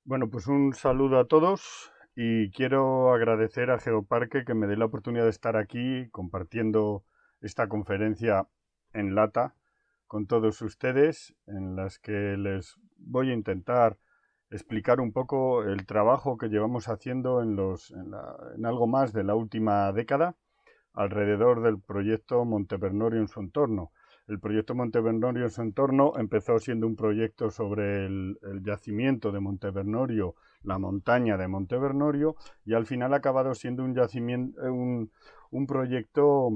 Bueno, pues un saludo a todos y quiero agradecer a Geoparque que me dé la oportunidad de estar aquí compartiendo esta conferencia en lata con todos ustedes, en las que les voy a intentar explicar un poco el trabajo que llevamos haciendo en algo más de la última década alrededor del proyecto Montevernorio en su entorno. El proyecto Montevernorio en su entorno empezó siendo un proyecto sobre el yacimiento de Montevernorio, la montaña de Montevernorio, y al final ha acabado siendo un proyecto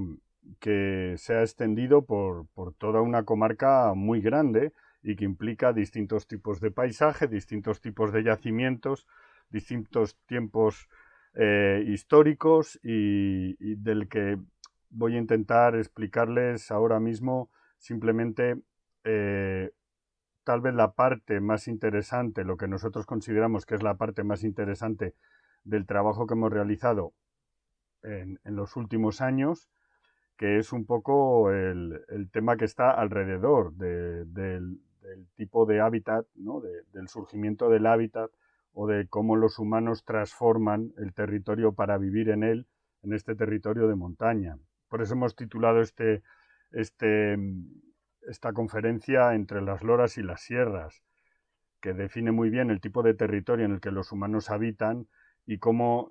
que se ha extendido por toda una comarca muy grande y que implica distintos tipos de paisaje, distintos tipos de yacimientos, distintos tiempos históricos y del que voy a intentar explicarles ahora mismo simplemente eh, tal vez la parte más interesante, lo que nosotros consideramos que es la parte más interesante del trabajo que hemos realizado en los últimos años, que es un poco el tema que está alrededor del tipo de hábitat, ¿no? Del surgimiento del hábitat o de cómo los humanos transforman el territorio para vivir en él, en este territorio de montaña. Por eso hemos titulado este, esta conferencia Entre las loras y las sierras, que define muy bien el tipo de territorio en el que los humanos habitan y cómo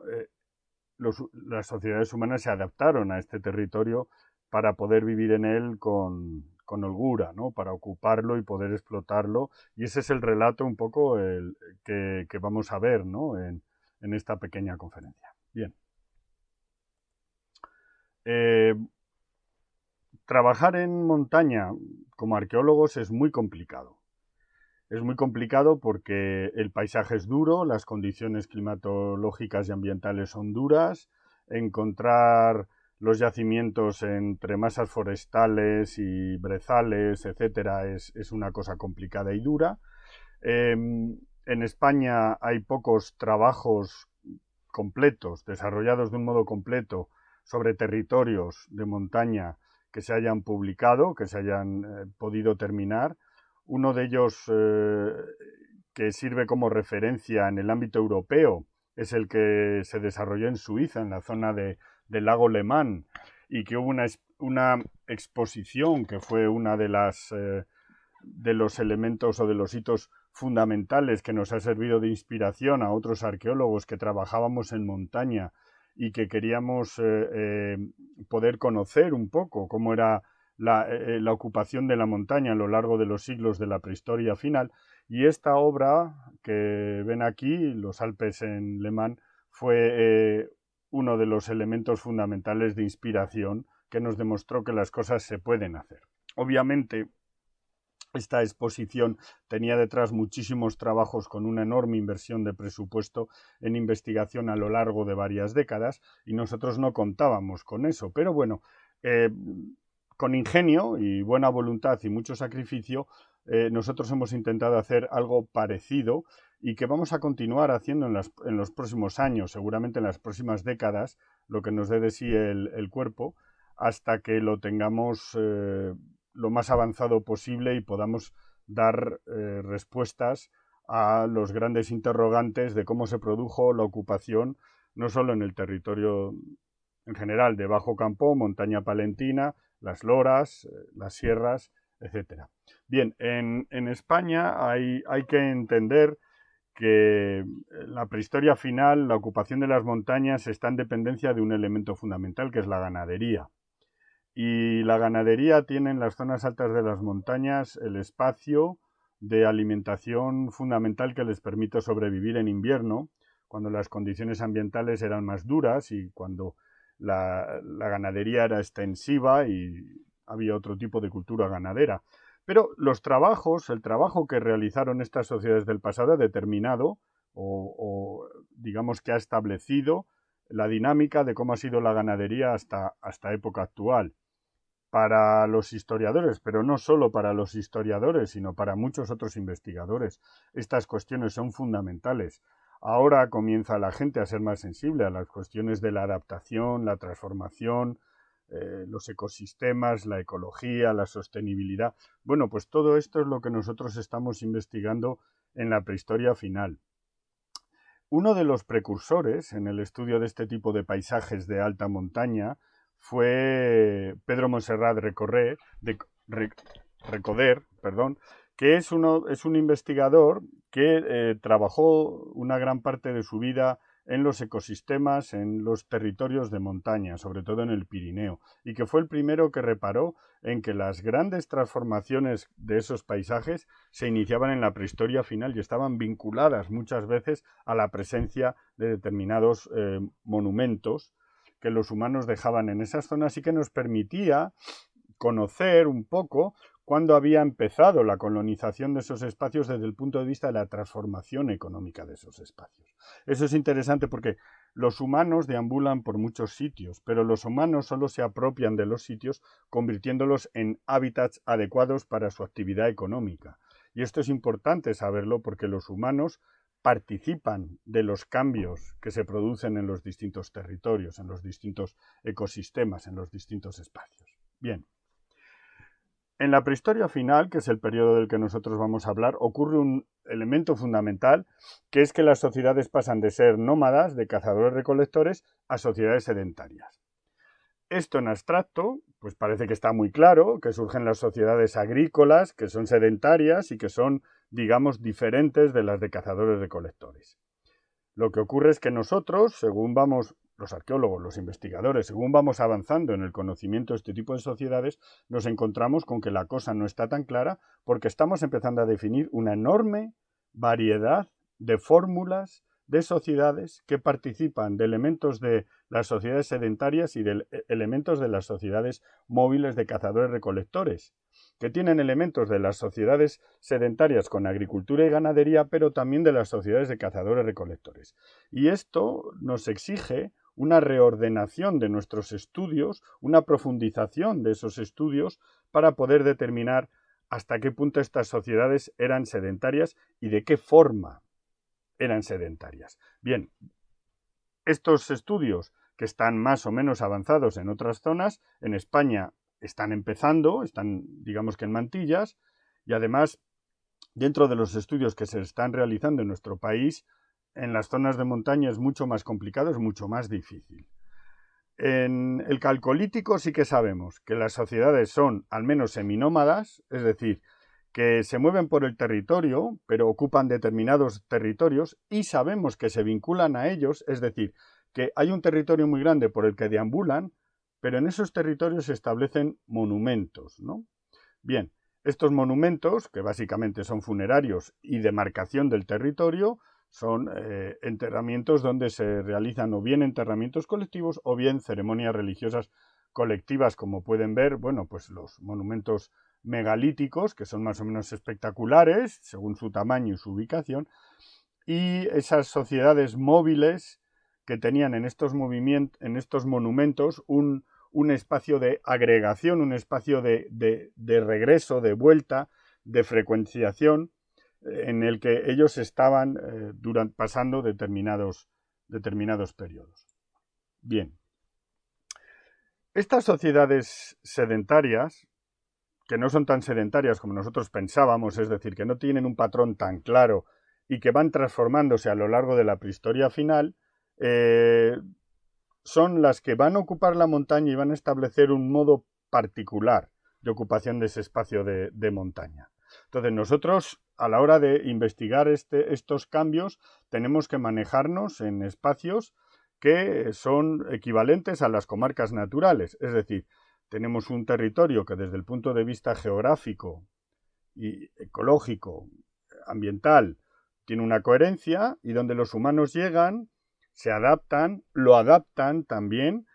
las sociedades humanas se adaptaron a este territorio para poder vivir en él con holgura, ¿no? Para ocuparlo y poder explotarlo. Y ese es el relato un poco que vamos a ver, ¿no? En esta pequeña conferencia. Bien. Eh, Trabajar en montaña como arqueólogos es muy complicado. Es muy complicado porque el paisaje es duro, las condiciones climatológicas y ambientales son duras, encontrar los yacimientos entre masas forestales y brezales, etcétera, es una cosa complicada y dura. En España hay pocos trabajos completos, desarrollados de un modo completo, sobre territorios de montaña que se hayan publicado, que se hayan podido terminar. Uno de ellos que sirve como referencia en el ámbito europeo es el que se desarrolló en Suiza, en la zona del lago Le Mans, y que hubo una exposición que fue una de los elementos o de los hitos fundamentales que nos ha servido de inspiración a otros arqueólogos que trabajábamos en montaña y que queríamos poder conocer un poco cómo era la ocupación de la montaña a lo largo de los siglos de la prehistoria final. Y esta obra que ven aquí, Los Alpes en Le Mans, fue uno de los elementos fundamentales de inspiración que nos demostró que las cosas se pueden hacer. Obviamente, esta exposición tenía detrás muchísimos trabajos con una enorme inversión de presupuesto en investigación a lo largo de varias décadas y nosotros no contábamos con eso. Pero bueno, eh, con ingenio y buena voluntad y mucho sacrificio, nosotros hemos intentado hacer algo parecido y que vamos a continuar haciendo en los próximos años, seguramente en las próximas décadas, lo que nos dé de sí el cuerpo, hasta que lo tengamos lo más avanzado posible y podamos dar respuestas a los grandes interrogantes de cómo se produjo la ocupación, no solo en el territorio en general de Bajo Campo, montaña palentina, las loras, las sierras, etcétera. Bien, en España hay que entender que la prehistoria final, la ocupación de las montañas, está en dependencia de un elemento fundamental, que es la ganadería. Y la ganadería tiene en las zonas altas de las montañas el espacio de alimentación fundamental que les permite sobrevivir en invierno, cuando las condiciones ambientales eran más duras y cuando la ganadería era extensiva y había otro tipo de cultura ganadera. Pero los trabajos, el trabajo que realizaron estas sociedades del pasado ha determinado o digamos que ha establecido la dinámica de cómo ha sido la ganadería hasta época actual para los historiadores, pero no solo para los historiadores, sino para muchos otros investigadores. Estas cuestiones son fundamentales. Ahora comienza la gente a ser más sensible a las cuestiones de la adaptación, la transformación, los ecosistemas, la ecología, la sostenibilidad. Bueno, pues todo esto es lo que nosotros estamos investigando en la prehistoria final. Uno de los precursores en el estudio de este tipo de paisajes de alta montaña fue Pedro Montserrat Recoder, perdón, que es un investigador que trabajó una gran parte de su vida en los ecosistemas, en los territorios de montaña, sobre todo en el Pirineo, y que fue el primero que reparó en que las grandes transformaciones de esos paisajes se iniciaban en la prehistoria final y estaban vinculadas muchas veces a la presencia de determinados monumentos que los humanos dejaban en esas zonas y que nos permitía conocer un poco cuándo había empezado la colonización de esos espacios desde el punto de vista de la transformación económica de esos espacios. Eso es interesante porque los humanos deambulan por muchos sitios, pero los humanos solo se apropian de los sitios convirtiéndolos en hábitats adecuados para su actividad económica. Y esto es importante saberlo porque los humanos participan de los cambios que se producen en los distintos territorios, en los distintos ecosistemas, en los distintos espacios. Bien. En la prehistoria final, que es el periodo del que nosotros vamos a hablar, ocurre un elemento fundamental, que es que las sociedades pasan de ser nómadas, de cazadores-recolectores, a sociedades sedentarias. Esto en abstracto, pues parece que está muy claro, que surgen las sociedades agrícolas, que son sedentarias y que son, digamos, diferentes de las de cazadores-recolectores. Lo que ocurre es que nosotros, según vamos, los arqueólogos, los investigadores, según vamos avanzando en el conocimiento de este tipo de sociedades, nos encontramos con que la cosa no está tan clara porque estamos empezando a definir una enorme variedad de fórmulas de sociedades que participan de elementos de las sociedades sedentarias y de elementos de las sociedades móviles de cazadores-recolectores, que tienen elementos de las sociedades sedentarias con agricultura y ganadería, pero también de las sociedades de cazadores-recolectores. Y esto nos exige una reordenación de nuestros estudios, una profundización de esos estudios para poder determinar hasta qué punto estas sociedades eran sedentarias y de qué forma eran sedentarias. Bien, estos estudios que están más o menos avanzados en otras zonas, en España están empezando, están digamos que en mantillas, y además dentro de los estudios que se están realizando en nuestro país, en las zonas de montaña es mucho más complicado, es mucho más difícil. En el Calcolítico sí que sabemos que las sociedades son al menos seminómadas, es decir, que se mueven por el territorio, pero ocupan determinados territorios y sabemos que se vinculan a ellos, es decir, que hay un territorio muy grande por el que deambulan, pero en esos territorios se establecen monumentos, ¿no? Bien, estos monumentos, que básicamente son funerarios y demarcación del territorio, son enterramientos donde se realizan o bien enterramientos colectivos o bien ceremonias religiosas colectivas, como pueden ver, bueno, pues los monumentos megalíticos, que son más o menos espectaculares, según su tamaño y su ubicación, y esas sociedades móviles que tenían en estos monumentos un espacio de agregación, un espacio de regreso, de vuelta, de frecuenciación, en el que ellos estaban pasando determinados periodos. Bien. Estas sociedades sedentarias, que no son tan sedentarias como nosotros pensábamos, es decir, que no tienen un patrón tan claro y que van transformándose a lo largo de la prehistoria final, son las que van a ocupar la montaña y van a establecer un modo particular de ocupación de ese espacio de montaña. Entonces nosotros, a la hora de investigar estos cambios, tenemos que manejarnos en espacios que son equivalentes a las comarcas naturales, es decir, tenemos un territorio que desde el punto de vista geográfico y ecológico, ambiental, tiene una coherencia y donde los humanos llegan, se adaptan, lo adaptan también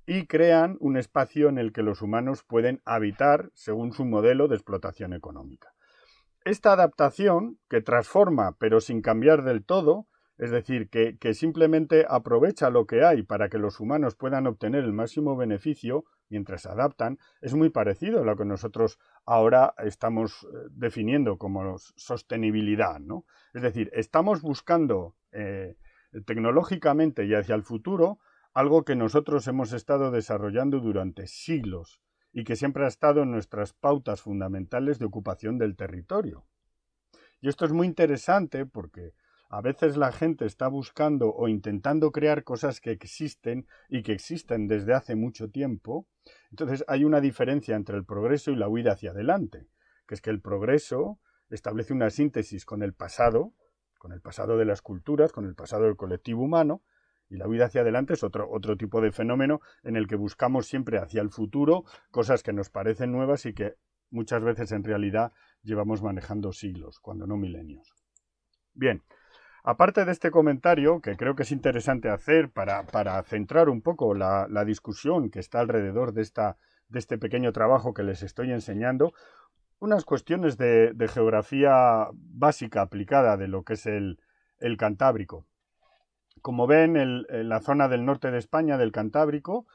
y crean un espacio en el que los humanos pueden habitar según su modelo de explotación económica. Esta adaptación, que transforma pero sin cambiar del todo, es decir, que simplemente aprovecha lo que hay para que los humanos puedan obtener el máximo beneficio mientras se adaptan, es muy parecido a lo que nosotros ahora estamos definiendo como sostenibilidad, ¿no? Es decir, estamos buscando tecnológicamente y hacia el futuro algo que nosotros hemos estado desarrollando durante siglos y que siempre ha estado en nuestras pautas fundamentales de ocupación del territorio. Y esto es muy interesante porque A veces la gente está buscando o intentando crear cosas que existen y que existen desde hace mucho tiempo. Entonces hay una diferencia entre el progreso y la huida hacia adelante, que es que el progreso establece una síntesis con el pasado de las culturas, con el pasado del colectivo humano, y la huida hacia adelante es otro tipo de fenómeno en el que buscamos siempre hacia el futuro cosas que nos parecen nuevas y que muchas veces en realidad llevamos manejando siglos, cuando no milenios. Bien, aparte de este comentario, que creo que es interesante hacer para centrar un poco la discusión que está alrededor de este pequeño trabajo que les estoy enseñando, unas cuestiones de geografía básica aplicada de lo que es el Cantábrico. Como ven, la zona del norte de España, del Cantábrico,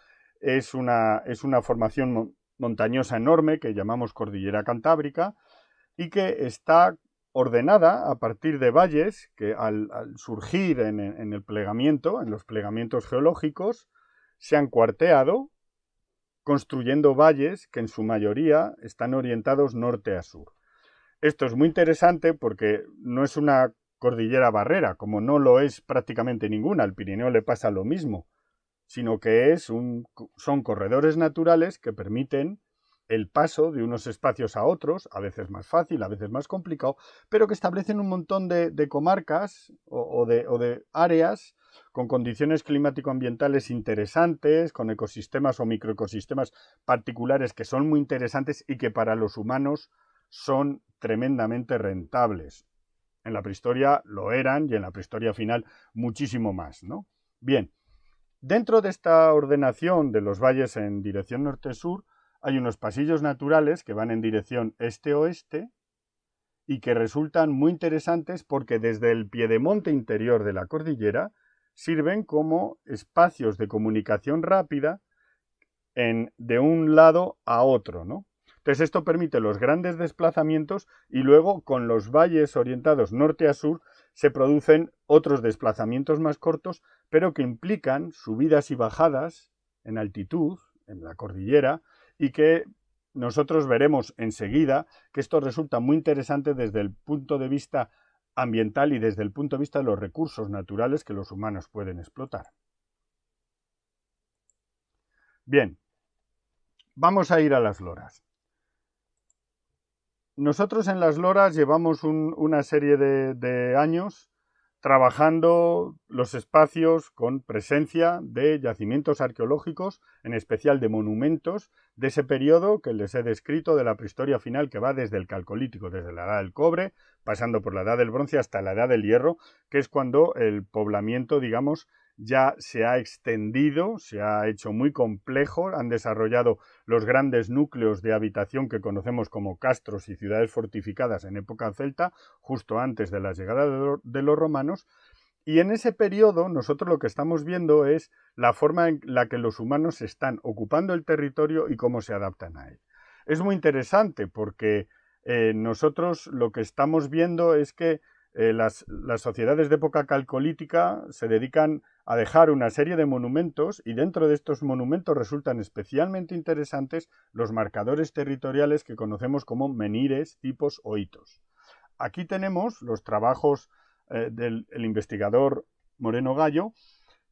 es una formación montañosa enorme que llamamos Cordillera Cantábrica y que está ordenada a partir de valles que al surgir en el plegamiento, en los plegamientos geológicos, se han cuarteado construyendo valles que en su mayoría están orientados norte a sur. Esto es muy interesante porque no es una cordillera barrera, como no lo es prácticamente ninguna, al Pirineo le pasa lo mismo, sino que son corredores naturales que permiten el paso de unos espacios a otros, a veces más fácil, a veces más complicado, pero que establecen un montón de comarcas o de áreas con condiciones climático-ambientales interesantes, con ecosistemas o microecosistemas particulares que son muy interesantes y que para los humanos son tremendamente rentables. En la prehistoria lo eran y en la prehistoria final muchísimo más, ¿no? Bien, dentro de esta ordenación de los valles en dirección norte-sur hay unos pasillos naturales que van en dirección este-oeste y que resultan muy interesantes porque desde el piedemonte interior de la cordillera sirven como espacios de comunicación rápida de un lado a otro, ¿no? Entonces esto permite los grandes desplazamientos y luego con los valles orientados norte a sur se producen otros desplazamientos más cortos, pero que implican subidas y bajadas en altitud, en la cordillera, y que nosotros veremos enseguida que esto resulta muy interesante desde el punto de vista ambiental y desde el punto de vista de los recursos naturales que los humanos pueden explotar. Bien, vamos a ir a las loras. Nosotros en las loras llevamos una serie de años trabajando los espacios con presencia de yacimientos arqueológicos, en especial de monumentos de ese periodo que les he descrito de la prehistoria final que va desde el Calcolítico, desde la Edad del Cobre, pasando por la Edad del Bronce hasta la Edad del Hierro, que es cuando el poblamiento, digamos, ya se ha extendido, se ha hecho muy complejo, han desarrollado los grandes núcleos de habitación que conocemos como castros y ciudades fortificadas en época celta, justo antes de la llegada de los romanos, y en ese periodo nosotros lo que estamos viendo es la forma en la que los humanos están ocupando el territorio y cómo se adaptan a él. Es muy interesante porque nosotros lo que estamos viendo es que las sociedades de época calcolítica se dedican a dejar una serie de monumentos y dentro de estos monumentos resultan especialmente interesantes los marcadores territoriales que conocemos como menhires, tipos o hitos. Aquí tenemos los trabajos del investigador Moreno Gallo,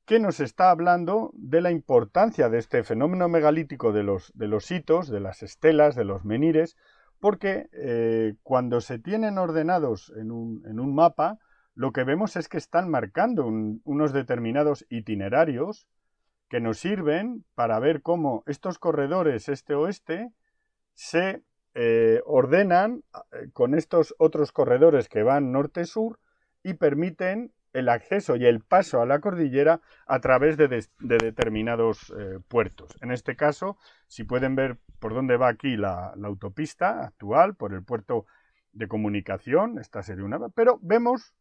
que nos está hablando de la importancia de este fenómeno megalítico de los hitos, de las estelas, de los menhires, porque cuando se tienen ordenados en un mapa, lo que vemos es que están marcando unos determinados itinerarios que nos sirven para ver cómo estos corredores este-oeste se ordenan con estos otros corredores que van norte-sur y permiten el acceso y el paso a la cordillera a través de determinados puertos. En este caso, si pueden ver por dónde va aquí la autopista actual, por el puerto de comunicación, esta sería una, pero vemos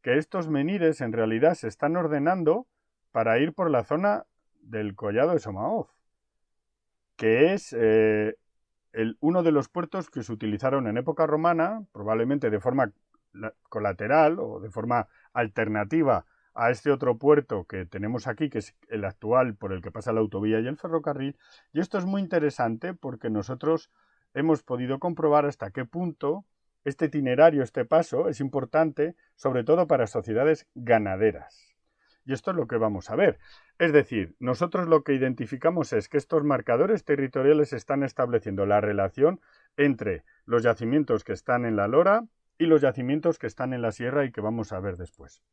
que estos menhires en realidad se están ordenando para ir por la zona del Collado de Somaoz, que es uno de los puertos que se utilizaron en época romana, probablemente de forma colateral o de forma alternativa a este otro puerto que tenemos aquí, que es el actual por el que pasa la autovía y el ferrocarril. Y esto es muy interesante porque nosotros hemos podido comprobar hasta qué punto este itinerario, este paso, es importante sobre todo para sociedades ganaderas. Y esto es lo que vamos a ver. Es decir, nosotros lo que identificamos es que estos marcadores territoriales están estableciendo la relación entre los yacimientos que están en la lora y los yacimientos que están en la sierra y que vamos a ver después.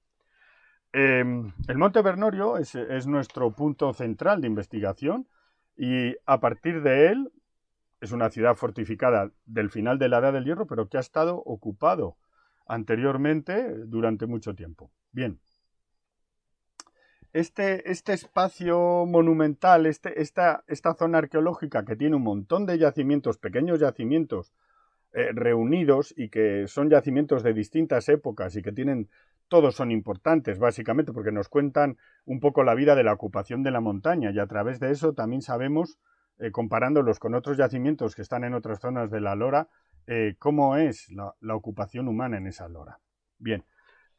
El Monte Bernorio es nuestro punto central de investigación y a partir de él es una ciudad fortificada del final de la Edad del Hierro, pero que ha estado ocupado anteriormente durante mucho tiempo. Bien. Este espacio monumental, esta zona arqueológica que tiene un montón de yacimientos, pequeños yacimientos reunidos y que son yacimientos de distintas épocas y que todos son importantes básicamente porque nos cuentan un poco la vida de la ocupación de la montaña y a través de eso también sabemos, comparándolos con otros yacimientos que están en otras zonas de la lora, cómo es la ocupación humana en esa lora. Bien.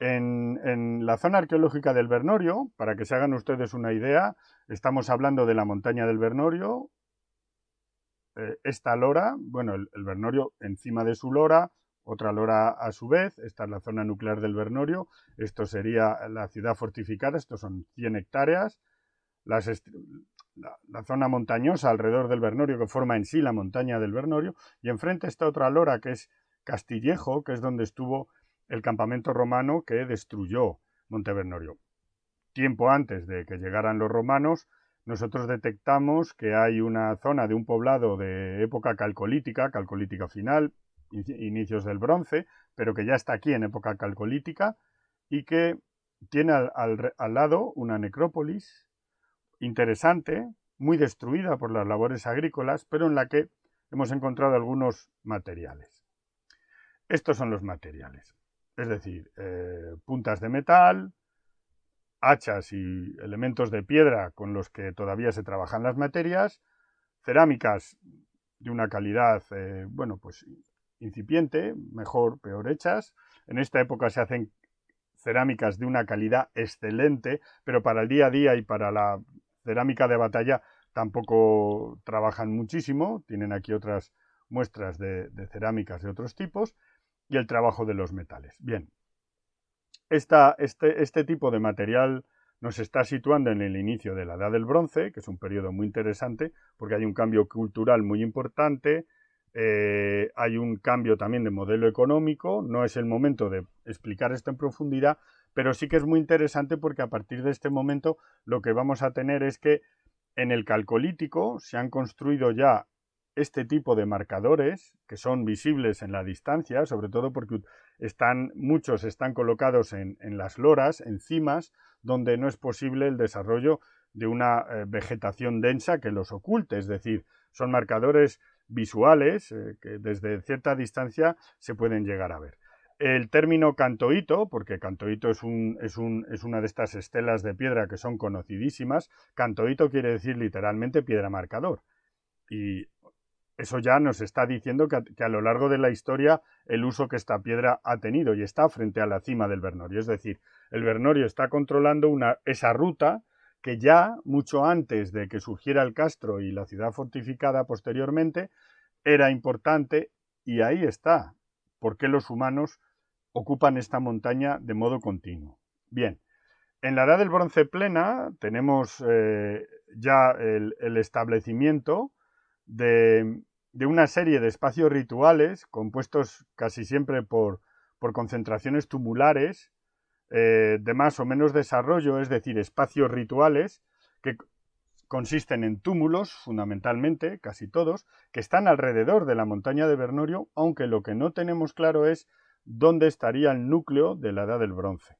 En la zona arqueológica del Bernorio, para que se hagan ustedes una idea, estamos hablando de la montaña del Bernorio, esta lora, bueno, el Bernorio encima de su lora, otra lora a su vez, esta es la zona nuclear del Bernorio, esto sería la ciudad fortificada, estos son 100 hectáreas, la zona montañosa alrededor del Bernorio que forma en sí la montaña del Bernorio, y enfrente está otra lora que es Castillejo, que es donde estuvo el campamento romano que destruyó Monte Bernorio. Tiempo antes de que llegaran los romanos, nosotros detectamos que hay una zona de un poblado de época calcolítica final, inicios del bronce, pero que ya está aquí en época calcolítica y que tiene al lado una necrópolis interesante, muy destruida por las labores agrícolas, pero en la que hemos encontrado algunos materiales. Estos son los materiales. Es decir, puntas de metal, hachas y elementos de piedra con los que todavía se trabajan las materias, cerámicas de una calidad, bueno, pues incipiente, mejor, peor hechas. En esta época se hacen cerámicas de una calidad excelente, pero para el día a día y para la cerámica de batalla tampoco trabajan muchísimo. Tienen aquí otras muestras de cerámicas de otros tipos. Y el trabajo de los metales. Bien, este tipo de material nos está situando en el inicio de la Edad del Bronce, que es un periodo muy interesante porque hay un cambio cultural muy importante, hay un cambio también de modelo económico, no es el momento de explicar esto en profundidad, pero sí que es muy interesante porque a partir de este momento lo que vamos a tener es que en el Calcolítico se han construido ya este tipo de marcadores que son visibles en la distancia, sobre todo porque muchos están colocados en las loras, en cimas, donde no es posible el desarrollo de una vegetación densa que los oculte, es decir, son marcadores visuales que desde cierta distancia se pueden llegar a ver. El término cantoito, porque cantoito es una de estas estelas de piedra que son conocidísimas, cantoito quiere decir literalmente piedra marcador. Y eso ya nos está diciendo que a lo largo de la historia el uso que esta piedra ha tenido y está frente a la cima del Bernorio. Es decir, el Bernorio está controlando esa ruta que ya mucho antes de que surgiera el castro y la ciudad fortificada posteriormente era importante y ahí está por qué los humanos ocupan esta montaña de modo continuo. Bien, en la Edad del Bronce plena tenemos ya el establecimiento de una serie de espacios rituales compuestos casi siempre por concentraciones tumulares de más o menos desarrollo, es decir, espacios rituales que consisten en túmulos, fundamentalmente, casi todos, que están alrededor de la montaña de Bernorio, aunque lo que no tenemos claro es dónde estaría el núcleo de la Edad del Bronce.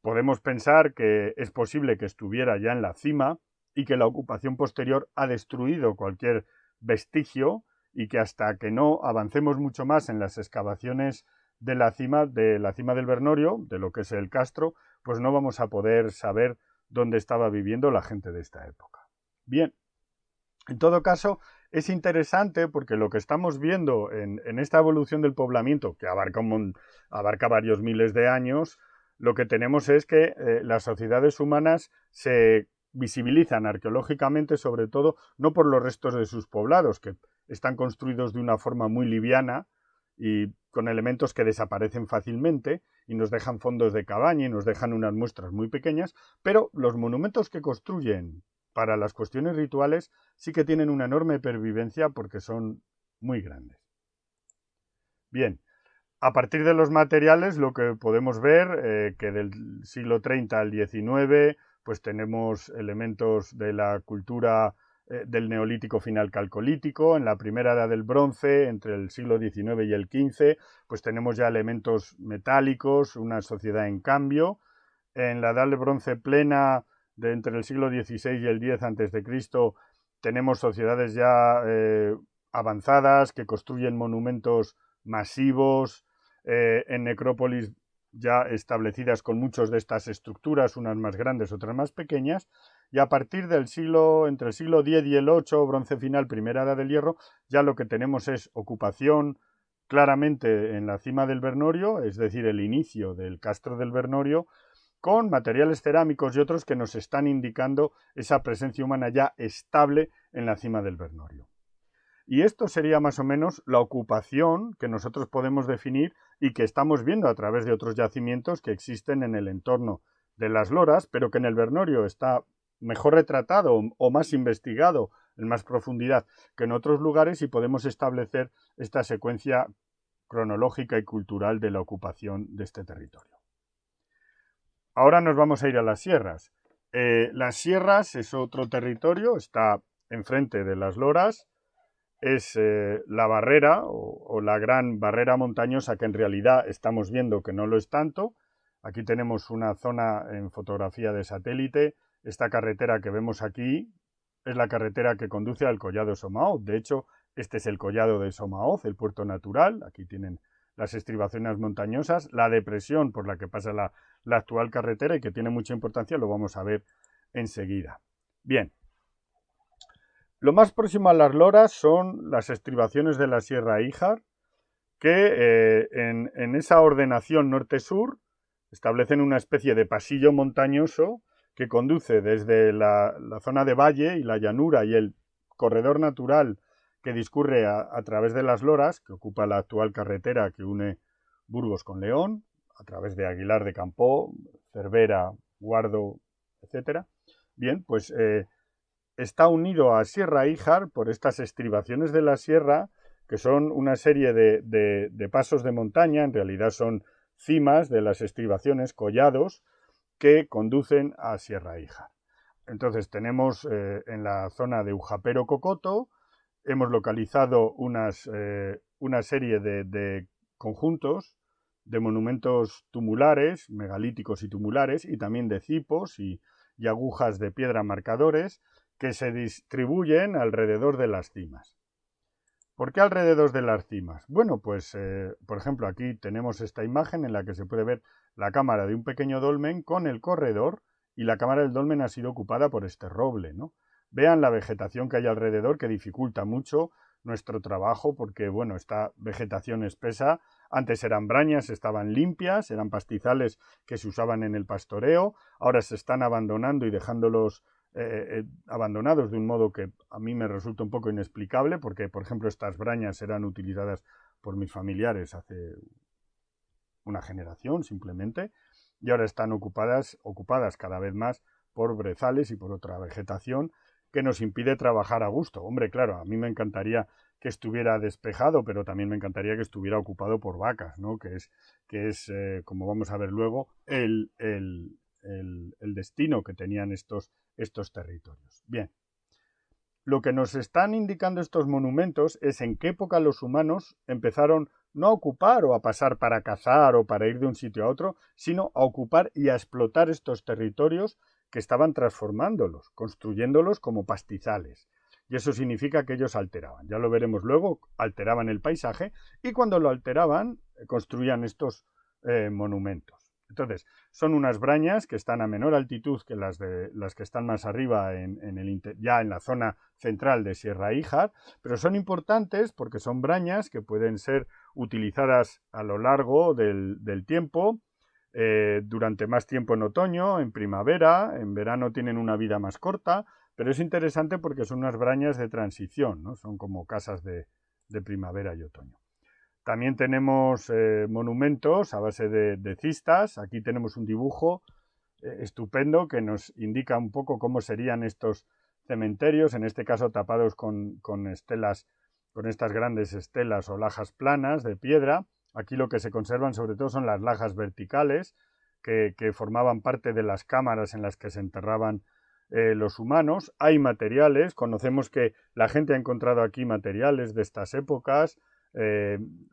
Podemos pensar que es posible que estuviera ya en la cima y que la ocupación posterior ha destruido cualquier vestigio y que hasta que no avancemos mucho más en las excavaciones de la cima del Bernorio, de lo que es el castro, pues no vamos a poder saber dónde estaba viviendo la gente de esta época. Bien, en todo caso, es interesante porque lo que estamos viendo en esta evolución del poblamiento, que abarca varios miles de años, lo que tenemos es que las sociedades humanas se visibilizan arqueológicamente, sobre todo, no por los restos de sus poblados, que están construidos de una forma muy liviana y con elementos que desaparecen fácilmente y nos dejan fondos de cabaña y nos dejan unas muestras muy pequeñas, pero los monumentos que construyen para las cuestiones rituales sí que tienen una enorme pervivencia porque son muy grandes. Bien, a partir de los materiales lo que podemos ver que del siglo 30 al 19 pues tenemos elementos de la cultura del neolítico final calcolítico. En la primera edad del bronce, entre el siglo XIX y el XV, pues tenemos ya elementos metálicos, una sociedad en cambio. En la edad del bronce plena, de entre el siglo XVI y el X a.C., tenemos sociedades ya avanzadas que construyen monumentos masivos, en necrópolis ya establecidas con muchas de estas estructuras, unas más grandes, otras más pequeñas, y a partir del entre el siglo X y el VIII, bronce final, primera edad del hierro, ya lo que tenemos es ocupación claramente en la cima del Vernorio, es decir, el inicio del castro del Vernorio, con materiales cerámicos y otros que nos están indicando esa presencia humana ya estable en la cima del Vernorio. Y esto sería más o menos la ocupación que nosotros podemos definir y que estamos viendo a través de otros yacimientos que existen en el entorno de las loras, pero que en el Vernorio está mejor retratado o más investigado en más profundidad que en otros lugares y podemos establecer esta secuencia cronológica y cultural de la ocupación de este territorio. Ahora nos vamos a ir a las sierras. Las sierras es otro territorio, está enfrente de las loras. Es la barrera o la gran barrera montañosa que en realidad estamos viendo que no lo es tanto. Aquí tenemos una zona en fotografía de satélite. Esta carretera que vemos aquí es la carretera que conduce al collado de Somaoz. De hecho, este es el collado de Somaoz, el puerto natural. Aquí tienen las estribaciones montañosas, la depresión por la que pasa la actual carretera y que tiene mucha importancia, lo vamos a ver enseguida. Bien. Lo más próximo a las loras son las estribaciones de la Sierra Híjar, que en esa ordenación norte-sur establecen una especie de pasillo montañoso que conduce desde la zona de valle y la llanura y el corredor natural que discurre a través de las loras, que ocupa la actual carretera que une Burgos con León, a través de Aguilar de Campoo, Cervera, Guardo, etc. Bien, pues está unido a Sierra Híjar por estas estribaciones de la sierra, que son una serie de pasos de montaña, en realidad son cimas de las estribaciones, collados, que conducen a Sierra Híjar. Entonces tenemos en la zona de Ujapero-Cocoto, hemos localizado una serie de conjuntos de monumentos tumulares, megalíticos y tumulares, y también de cipos y agujas de piedra marcadores, que se distribuyen alrededor de las cimas. ¿Por qué alrededor de las cimas? Bueno, pues, por ejemplo, aquí tenemos esta imagen en la que se puede ver la cámara de un pequeño dolmen con el corredor y la cámara del dolmen ha sido ocupada por este roble, ¿no? Vean la vegetación que hay alrededor que dificulta mucho nuestro trabajo porque, bueno, esta vegetación espesa, antes eran brañas, estaban limpias, eran pastizales que se usaban en el pastoreo, ahora se están abandonando y dejándolos abandonados de un modo que a mí me resulta un poco inexplicable porque, por ejemplo, estas brañas eran utilizadas por mis familiares hace una generación simplemente y ahora están ocupadas cada vez más por brezales y por otra vegetación que nos impide trabajar a gusto. Hombre, claro, a mí me encantaría que estuviera despejado, pero también me encantaría que estuviera ocupado por vacas, ¿no? Que es como vamos a ver luego, el destino que tenían estos territorios. Bien, lo que nos están indicando estos monumentos es en qué época los humanos empezaron no a ocupar o a pasar para cazar o para ir de un sitio a otro, sino a ocupar y a explotar estos territorios que estaban transformándolos, construyéndolos como pastizales. Y eso significa que ellos alteraban, ya lo veremos luego, alteraban el paisaje y cuando lo alteraban construían estos monumentos. Entonces, son unas brañas que están a menor altitud que las que están más arriba ya en la zona central de Sierra Híjar, pero son importantes porque son brañas que pueden ser utilizadas a lo largo del tiempo, durante más tiempo en otoño, en primavera, en verano tienen una vida más corta, pero es interesante porque son unas brañas de transición, ¿no? Son como casas de primavera y otoño. También tenemos monumentos a base de cistas. Aquí tenemos un dibujo estupendo que nos indica un poco cómo serían estos cementerios, en este caso tapados con estelas, con estas grandes estelas o lajas planas de piedra. Aquí lo que se conservan sobre todo son las lajas verticales que formaban parte de las cámaras en las que se enterraban los humanos. Hay materiales, conocemos que la gente ha encontrado aquí materiales de estas épocas,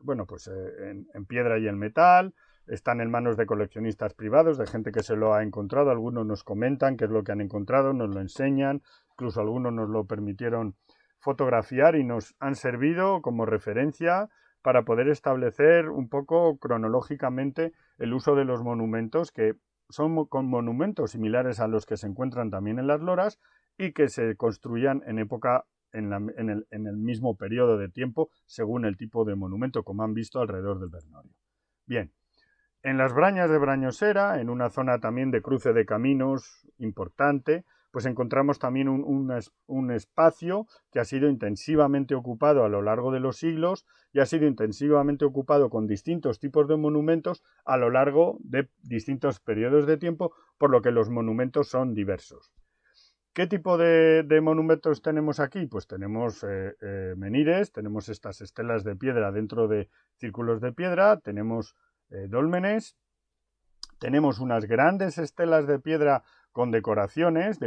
bueno, pues en piedra y en metal, están en manos de coleccionistas privados, de gente que se lo ha encontrado. Algunos nos comentan qué es lo que han encontrado, nos lo enseñan, incluso algunos nos lo permitieron fotografiar y nos han servido como referencia para poder establecer un poco cronológicamente el uso de los monumentos, que son con monumentos similares a los que se encuentran también en las loras y que se construían en época en el mismo periodo de tiempo según el tipo de monumento, como han visto alrededor del Bernorio. Bien, en las Brañas de Brañosera, en una zona también de cruce de caminos importante, pues encontramos también un espacio que ha sido intensivamente ocupado a lo largo de los siglos y ha sido intensivamente ocupado con distintos tipos de monumentos a lo largo de distintos periodos de tiempo, por lo que los monumentos son diversos. ¿Qué tipo de monumentos tenemos aquí? Pues tenemos menires, tenemos estas estelas de piedra dentro de círculos de piedra, tenemos dólmenes, tenemos unas grandes estelas de piedra con decoraciones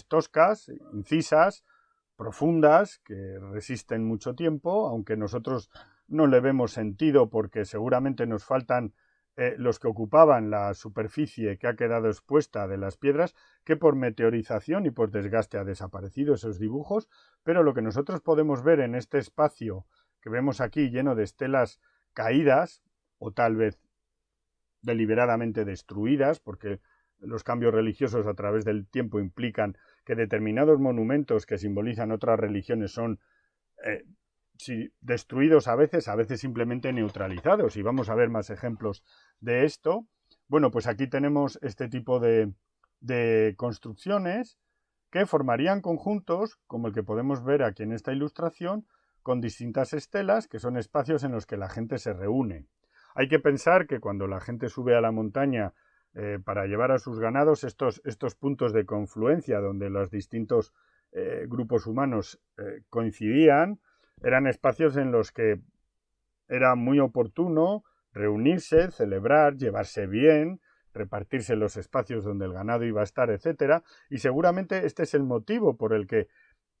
toscas, incisas, profundas, que resisten mucho tiempo, aunque nosotros no le vemos sentido porque seguramente nos faltan los que ocupaban la superficie que ha quedado expuesta de las piedras, que por meteorización y por desgaste ha desaparecido esos dibujos, pero lo que nosotros podemos ver en este espacio que vemos aquí lleno de estelas caídas, o tal vez deliberadamente destruidas, porque los cambios religiosos a través del tiempo implican que determinados monumentos que simbolizan otras religiones son destruidos a veces simplemente neutralizados, y vamos a ver más ejemplos de esto. Bueno, pues aquí tenemos este tipo de construcciones que formarían conjuntos, como el que podemos ver aquí en esta ilustración, con distintas estelas, que son espacios en los que la gente se reúne. Hay que pensar que cuando la gente sube a la montaña para llevar a sus ganados, estos puntos de confluencia donde los distintos grupos humanos coincidían, eran espacios en los que era muy oportuno reunirse, celebrar, llevarse bien, repartirse los espacios donde el ganado iba a estar, etc. Y seguramente este es el motivo por el que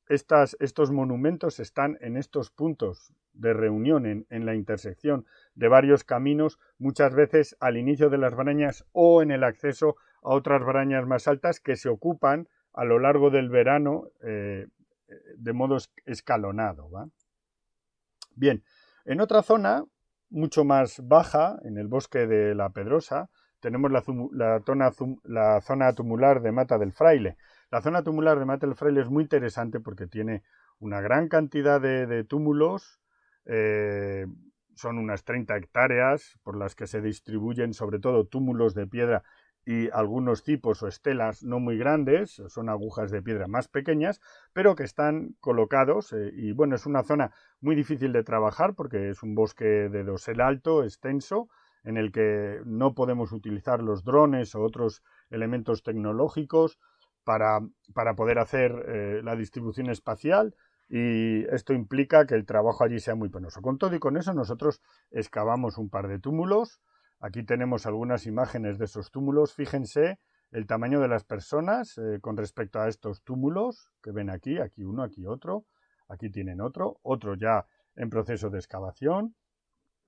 estos monumentos están en estos puntos de reunión, en la intersección de varios caminos, muchas veces al inicio de las brañas o en el acceso a otras brañas más altas que se ocupan a lo largo del verano de modo escalonado, ¿va? Bien, en otra zona, mucho más baja, en el bosque de la Pedrosa, tenemos la zona tumular de Mata del Fraile. La zona tumular de Mata del Fraile es muy interesante porque tiene una gran cantidad de túmulos, son unas 30 hectáreas por las que se distribuyen sobre todo túmulos de piedra y algunos tipos o estelas no muy grandes, son agujas de piedra más pequeñas, pero que están colocados y bueno, es una zona muy difícil de trabajar porque es un bosque de dosel alto, extenso, en el que no podemos utilizar los drones o otros elementos tecnológicos para poder hacer la distribución espacial, y esto implica que el trabajo allí sea muy penoso. Con todo y con eso nosotros excavamos un par de túmulos. Aquí tenemos algunas imágenes de esos túmulos. Fíjense el tamaño de las personas con respecto a estos túmulos que ven aquí uno, aquí otro, aquí tienen otro ya en proceso de excavación.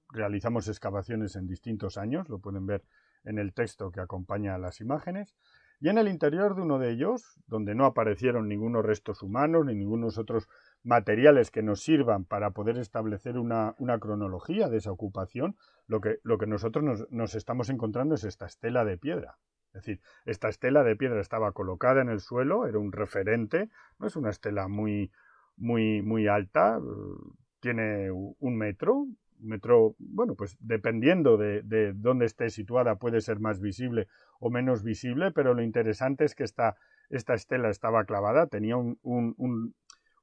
Realizamos excavaciones en distintos años, lo pueden ver en el texto que acompaña a las imágenes. Y en el interior de uno de ellos, donde no aparecieron ningunos restos humanos ni ningunos otros materiales que nos sirvan para poder establecer una cronología de esa ocupación, lo que nosotros nos estamos encontrando es esta estela de piedra. Es decir, esta estela de piedra estaba colocada en el suelo, era un referente, no es una estela muy alta, tiene un metro, bueno, pues dependiendo de dónde esté situada puede ser más visible o menos visible, pero lo interesante es que esta estela estaba clavada, tenía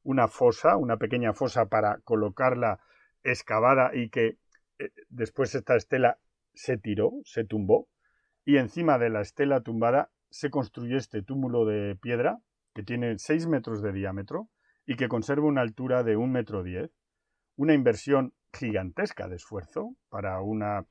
una fosa, una pequeña fosa para colocarla excavada y que después esta estela se tiró, se tumbó, y encima de la estela tumbada se construyó este túmulo de piedra que tiene 6 metros de diámetro y que conserva una altura de 1,10 m, una inversión gigantesca de esfuerzo para una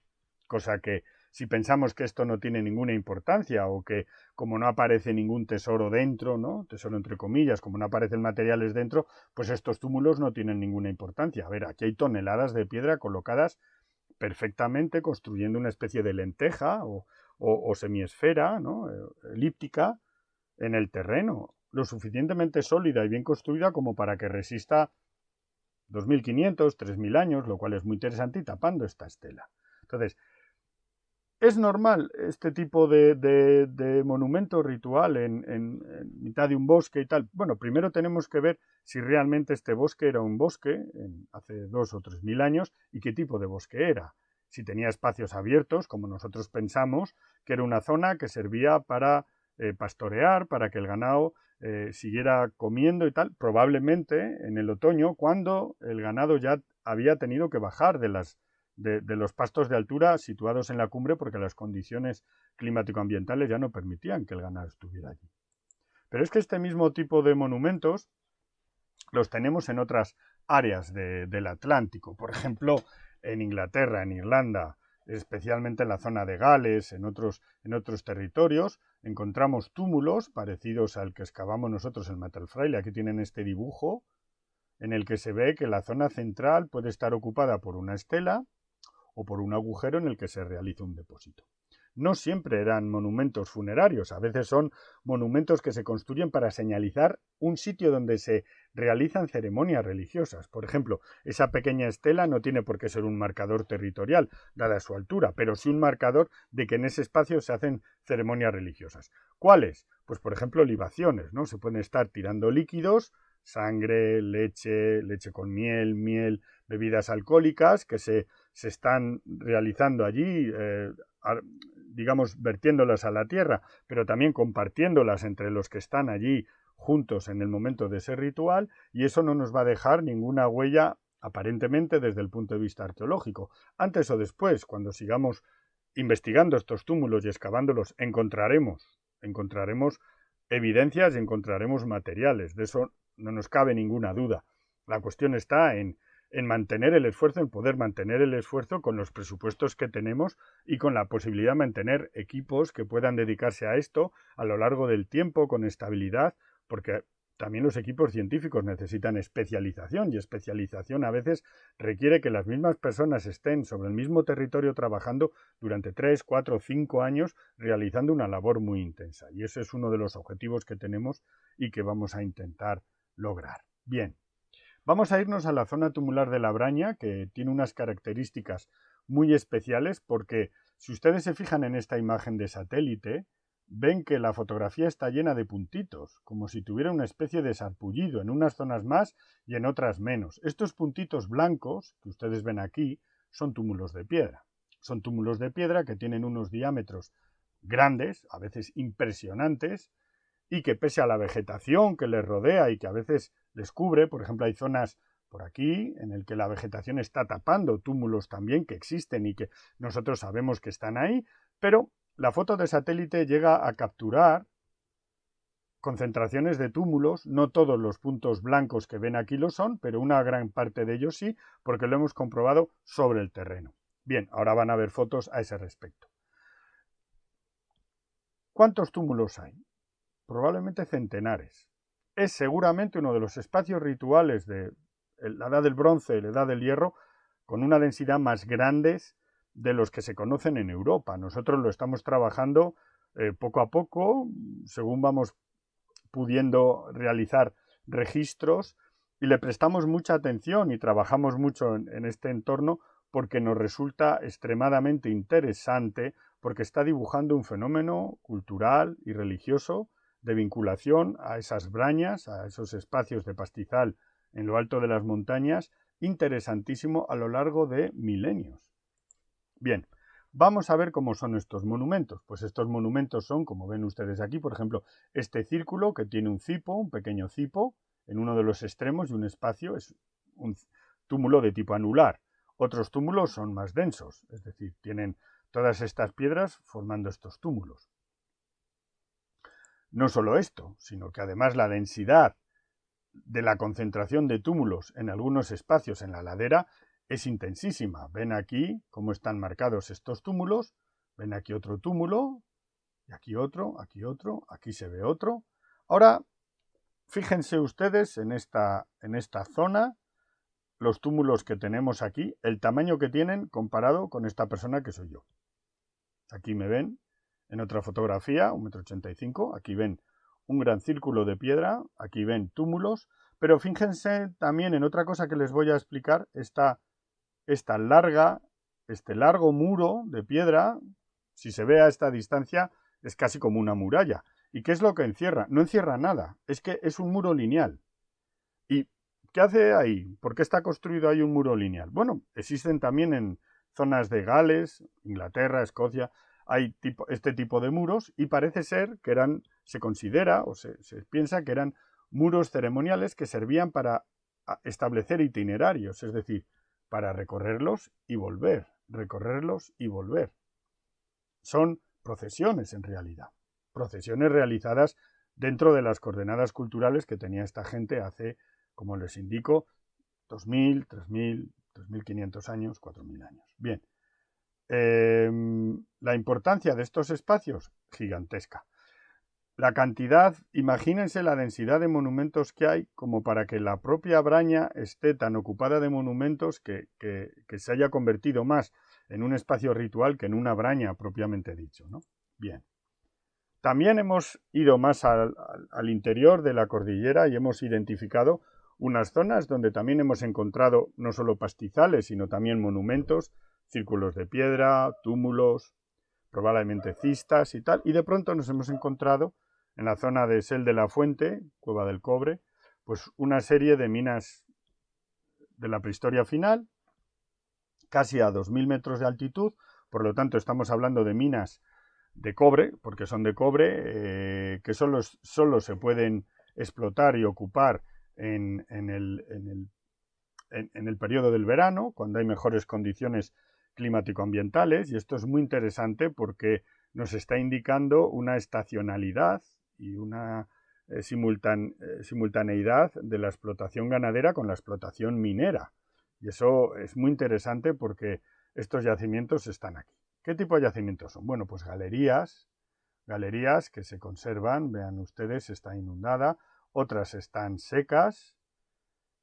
cosa que, si pensamos que esto no tiene ninguna importancia o que como no aparece ningún tesoro dentro, ¿no? Tesoro entre comillas, como no aparecen materiales dentro, pues estos túmulos no tienen ninguna importancia. A ver, aquí hay toneladas de piedra colocadas perfectamente, construyendo una especie de lenteja o semiesfera, ¿no? Elíptica en el terreno, lo suficientemente sólida y bien construida como para que resista 2.500, 3.000 años, lo cual es muy interesante, y tapando esta estela. Entonces, ¿es normal este tipo de monumento ritual en mitad de un bosque y tal? Bueno, primero tenemos que ver si realmente este bosque era un bosque hace 2.000 o 3.000 años y qué tipo de bosque era. Si tenía espacios abiertos, como nosotros pensamos, que era una zona que servía para pastorear, para que el ganado siguiera comiendo y tal, probablemente en el otoño, cuando el ganado ya había tenido que bajar de los pastos de altura situados en la cumbre porque las condiciones climático-ambientales ya no permitían que el ganado estuviera allí. Pero es que este mismo tipo de monumentos los tenemos en otras áreas del Atlántico. Por ejemplo, en Inglaterra, en Irlanda, especialmente en la zona de Gales, en otros territorios, encontramos túmulos parecidos al que excavamos nosotros en Matalfraile. Aquí tienen este dibujo en el que se ve que la zona central puede estar ocupada por una estela o por un agujero en el que se realiza un depósito. No siempre eran monumentos funerarios, a veces son monumentos que se construyen para señalizar un sitio donde se realizan ceremonias religiosas. Por ejemplo, esa pequeña estela no tiene por qué ser un marcador territorial, dada su altura, pero sí un marcador de que en ese espacio se hacen ceremonias religiosas. ¿Cuáles? Pues por ejemplo libaciones, ¿no? Se pueden estar tirando líquidos, sangre, leche con miel, bebidas alcohólicas que se están realizando allí, digamos, vertiéndolas a la tierra, pero también compartiéndolas entre los que están allí juntos en el momento de ese ritual, y eso no nos va a dejar ninguna huella, aparentemente, desde el punto de vista arqueológico. Antes o después, cuando sigamos investigando estos túmulos y excavándolos, encontraremos evidencias y encontraremos materiales. De eso no nos cabe ninguna duda. La cuestión está en mantener el esfuerzo, en poder mantener el esfuerzo con los presupuestos que tenemos y con la posibilidad de mantener equipos que puedan dedicarse a esto a lo largo del tiempo con estabilidad, porque también los equipos científicos necesitan especialización, y especialización a veces requiere que las mismas personas estén sobre el mismo territorio trabajando durante 3, 4, 5 años realizando una labor muy intensa. Y ese es uno de los objetivos que tenemos y que vamos a intentar lograr. Bien. Vamos a irnos a la zona tumular de la Braña, que tiene unas características muy especiales porque si ustedes se fijan en esta imagen de satélite, ven que la fotografía está llena de puntitos, como si tuviera una especie de sarpullido, en unas zonas más y en otras menos. Estos puntitos blancos que ustedes ven aquí son túmulos de piedra. Son túmulos de piedra que tienen unos diámetros grandes, a veces impresionantes, y que pese a la vegetación que les rodea y que a veces les cubre, por ejemplo, hay zonas por aquí en el que la vegetación está tapando túmulos también que existen y que nosotros sabemos que están ahí, pero la foto de satélite llega a capturar concentraciones de túmulos, no todos los puntos blancos que ven aquí lo son, pero una gran parte de ellos sí, porque lo hemos comprobado sobre el terreno. Bien, ahora van a ver fotos a ese respecto. ¿Cuántos túmulos hay? Probablemente centenares. Es seguramente uno de los espacios rituales de la Edad del Bronce y la Edad del Hierro con una densidad más grandes de los que se conocen en Europa. Nosotros lo estamos trabajando poco a poco, según vamos pudiendo realizar registros, y le prestamos mucha atención y trabajamos mucho en este entorno porque nos resulta extremadamente interesante, porque está dibujando un fenómeno cultural y religioso de vinculación a esas brañas, a esos espacios de pastizal en lo alto de las montañas, interesantísimo a lo largo de milenios. Bien, vamos a ver cómo son estos monumentos. Pues estos monumentos son, como ven ustedes aquí, por ejemplo, este círculo que tiene un cipo, un pequeño cipo, en uno de los extremos y un espacio, es un túmulo de tipo anular. Otros túmulos son más densos, es decir, tienen todas estas piedras formando estos túmulos. No solo esto, sino que además la densidad de la concentración de túmulos en algunos espacios en la ladera es intensísima. Ven aquí cómo están marcados estos túmulos, ven aquí otro túmulo, y aquí otro, aquí se ve otro. Ahora, fíjense ustedes en esta zona, los túmulos que tenemos aquí, el tamaño que tienen comparado con esta persona que soy yo. Aquí me ven en otra fotografía, 1,85 m, aquí ven un gran círculo de piedra, aquí ven túmulos, pero fíjense también en otra cosa que les voy a explicar, este largo muro de piedra, si se ve a esta distancia, es casi como una muralla. ¿Y qué es lo que encierra? No encierra nada, es que es un muro lineal. ¿Y qué hace ahí? ¿Por qué está construido ahí un muro lineal? Bueno, existen también en zonas de Gales, Inglaterra, Escocia, hay este tipo de muros y parece ser que se considera o se piensa que eran muros ceremoniales que servían para establecer itinerarios, es decir, para recorrerlos y volver, recorrerlos y volver. Son procesiones en realidad, procesiones realizadas dentro de las coordenadas culturales que tenía esta gente hace, como les indico, 2.000, 3.000, 3.500 años, 4.000 años. Bien, la importancia de estos espacios, gigantesca. La cantidad, imagínense la densidad de monumentos que hay como para que la propia Braña esté tan ocupada de monumentos que se haya convertido más en un espacio ritual que en una Braña propiamente dicho, ¿no? Bien. También hemos ido más al interior de la cordillera y hemos identificado unas zonas donde también hemos encontrado no solo pastizales, sino también monumentos, círculos de piedra, túmulos, probablemente cistas y tal, y de pronto nos hemos encontrado en la zona de Sel de la Fuente, Cueva del Cobre, pues una serie de minas de la prehistoria final, casi a 2.000 metros de altitud, por lo tanto estamos hablando de minas de cobre, porque son de cobre, que solo se pueden explotar y ocupar en el periodo del verano, cuando hay mejores condiciones climático-ambientales, y esto es muy interesante porque nos está indicando una estacionalidad y una simultaneidad de la explotación ganadera con la explotación minera. Y eso es muy interesante porque estos yacimientos están aquí. ¿Qué tipo de yacimientos son? Bueno, pues galerías que se conservan, vean ustedes, está inundada, otras están secas,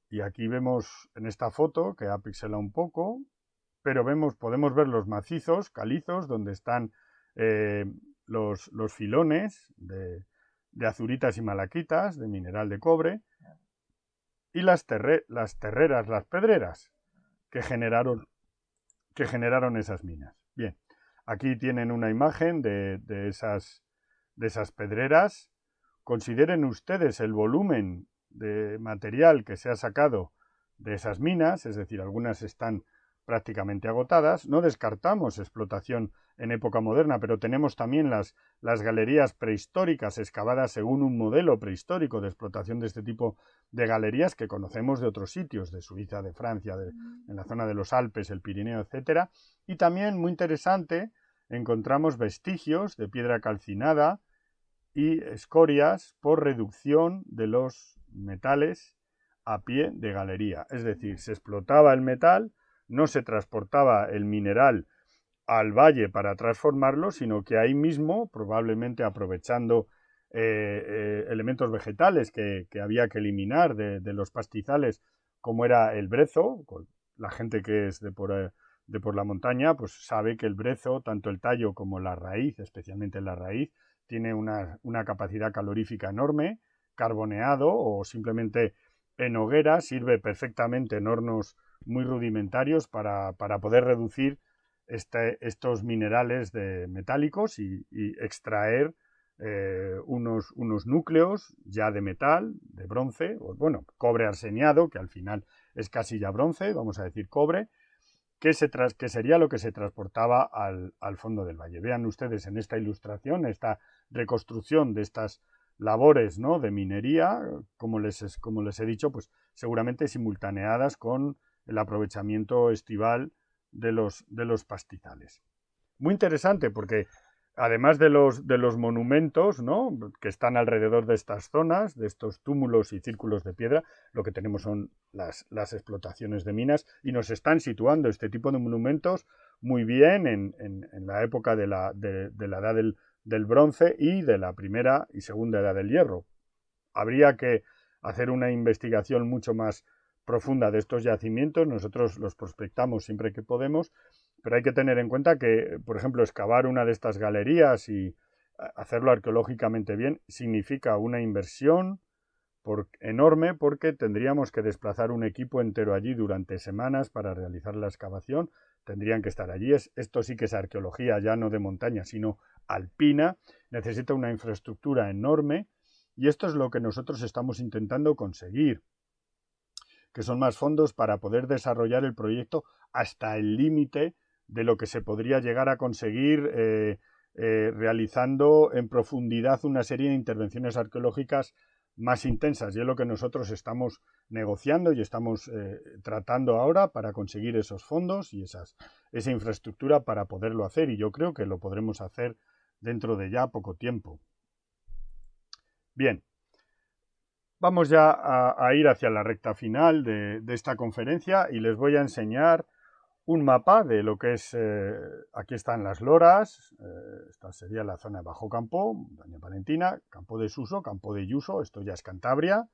y aquí vemos en esta foto, que ha pixelado un poco, pero podemos ver los macizos, calizos, donde están los filones de azuritas y malaquitas, de mineral de cobre, y las terreras, las pedreras, que generaron esas minas. Bien, aquí tienen una imagen de esas pedreras. Consideren ustedes el volumen de material que se ha sacado de esas minas, es decir, algunas están prácticamente agotadas. No descartamos explotación en época moderna, pero tenemos también las galerías prehistóricas excavadas según un modelo prehistórico de explotación de este tipo de galerías que conocemos de otros sitios, de Suiza, de Francia, en la zona de los Alpes, el Pirineo, etcétera. Y también, muy interesante, encontramos vestigios de piedra calcinada y escorias por reducción de los metales a pie de galería. Es decir, se explotaba el metal, no se transportaba el mineral al valle para transformarlo, sino que ahí mismo, probablemente aprovechando elementos vegetales que había que eliminar de los pastizales, como era el brezo. La gente que es de por la montaña, pues sabe que el brezo, tanto el tallo como la raíz, especialmente la raíz, tiene una capacidad calorífica enorme. Carboneado o simplemente en hoguera sirve perfectamente en hornos muy rudimentarios para poder reducir estos minerales metálicos y extraer unos núcleos ya de metal, de bronce, o bueno, cobre arseniado, que al final es casi ya bronce, vamos a decir cobre, que sería lo que se transportaba al fondo del valle. Vean ustedes en esta ilustración, esta reconstrucción de estas labores, ¿no?, de minería, como les he dicho, pues seguramente simultaneadas con el aprovechamiento estival de los pastizales. Muy interesante porque además de los monumentos, ¿no?, que están alrededor de estas zonas, de estos túmulos y círculos de piedra, lo que tenemos son las explotaciones de minas y nos están situando este tipo de monumentos muy bien en la época de la edad del bronce y de la primera y segunda edad del hierro. Habría que hacer una investigación mucho más profunda de estos yacimientos. Nosotros los prospectamos siempre que podemos, pero hay que tener en cuenta que, por ejemplo, excavar una de estas galerías y hacerlo arqueológicamente bien significa una inversión enorme, porque tendríamos que desplazar un equipo entero allí durante semanas para realizar la excavación. Tendrían que estar allí. Esto sí que es arqueología ya no de montaña, sino alpina. Necesita una infraestructura enorme y esto es lo que nosotros estamos intentando conseguir, que son más fondos para poder desarrollar el proyecto hasta el límite de lo que se podría llegar a conseguir realizando en profundidad una serie de intervenciones arqueológicas más intensas. Y es lo que nosotros estamos negociando y estamos tratando ahora para conseguir esos fondos y esa infraestructura para poderlo hacer. Y yo creo que lo podremos hacer dentro de ya poco tiempo. Bien, vamos ya a ir hacia la recta final de esta conferencia y les voy a enseñar un mapa de lo que es, aquí están las loras, esta sería la zona de Bajo Campo, Montaña Palentina, Campo de Suso, Campo de Yuso, esto ya es Cantabria,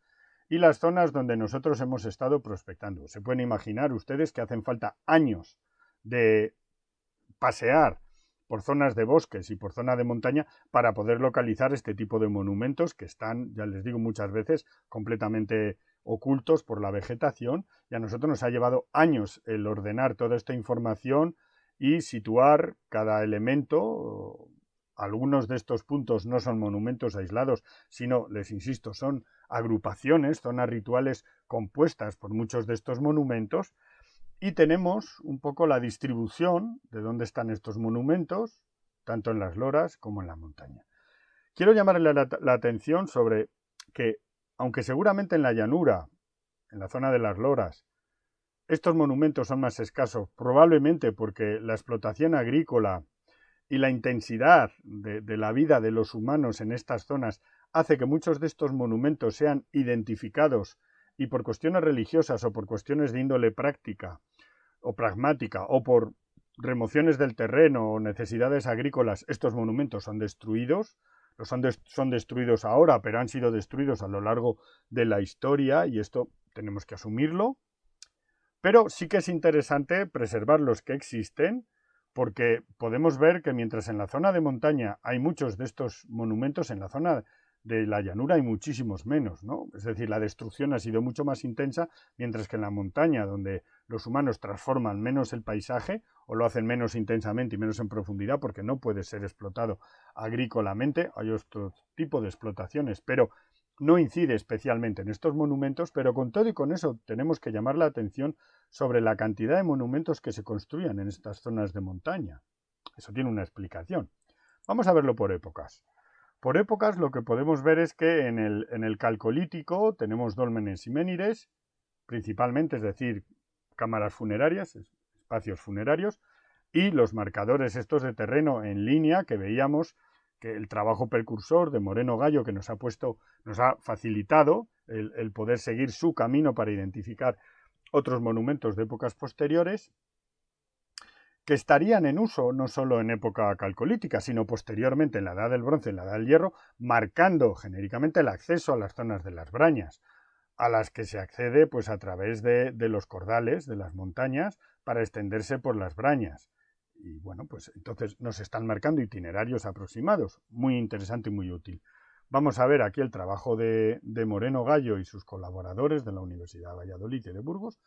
y las zonas donde nosotros hemos estado prospectando. Se pueden imaginar ustedes que hacen falta años de pasear por zonas de bosques y por zona de montaña para poder localizar este tipo de monumentos que están, ya les digo muchas veces, completamente ocultos por la vegetación, y a nosotros nos ha llevado años el ordenar toda esta información y situar cada elemento. Algunos de estos puntos no son monumentos aislados, sino, les insisto, son agrupaciones, zonas rituales compuestas por muchos de estos monumentos. Y tenemos un poco la distribución de dónde están estos monumentos, tanto en las loras como en la montaña. Quiero llamarle la atención sobre que, aunque seguramente en la llanura, en la zona de las loras, estos monumentos son más escasos, probablemente porque la explotación agrícola y la intensidad de la vida de los humanos en estas zonas hace que muchos de estos monumentos sean identificados y por cuestiones religiosas o por cuestiones de índole práctica o pragmática o por remociones del terreno o necesidades agrícolas, estos monumentos son destruidos. Son destruidos ahora, pero han sido destruidos a lo largo de la historia y esto tenemos que asumirlo. Pero sí que es interesante preservar los que existen, porque podemos ver que mientras en la zona de montaña hay muchos de estos monumentos, en la zona de la llanura hay muchísimos menos, ¿no? Es decir, la destrucción ha sido mucho más intensa, mientras que en la montaña, donde los humanos transforman menos el paisaje o lo hacen menos intensamente y menos en profundidad, porque no puede ser explotado agrícolamente, hay otro tipo de explotaciones, pero no incide especialmente en estos monumentos, pero con todo y con eso tenemos que llamar la atención sobre la cantidad de monumentos que se construyan en estas zonas de montaña. Eso tiene una explicación. Vamos a verlo por épocas. Por épocas lo que podemos ver es que en el Calcolítico tenemos dólmenes y menhires, principalmente, es decir, cámaras funerarias, espacios funerarios, y los marcadores estos de terreno en línea que veíamos, que el trabajo precursor de Moreno Gallo, que nos ha facilitado el poder seguir su camino para identificar otros monumentos de épocas posteriores, que estarían en uso no solo en época calcolítica, sino posteriormente en la Edad del Bronce, en la Edad del Hierro, marcando genéricamente el acceso a las zonas de las Brañas, a las que se accede pues a través de los cordales de las montañas para extenderse por las Brañas. Y bueno, pues entonces nos están marcando itinerarios aproximados, muy interesante y muy útil. Vamos a ver aquí el trabajo de Moreno Gallo y sus colaboradores de la Universidad de Valladolid y de Burgos,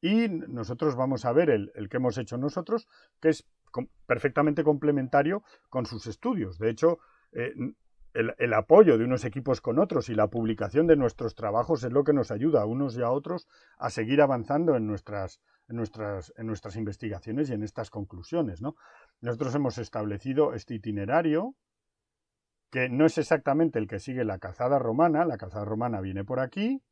y nosotros vamos a ver el que hemos hecho nosotros, que es perfectamente complementario con sus estudios. De hecho, el apoyo de unos equipos con otros y la publicación de nuestros trabajos es lo que nos ayuda a unos y a otros a seguir avanzando en nuestras investigaciones y en estas conclusiones, ¿no? Nosotros hemos establecido este itinerario, que no es exactamente el que sigue la calzada romana. La calzada romana viene por aquí,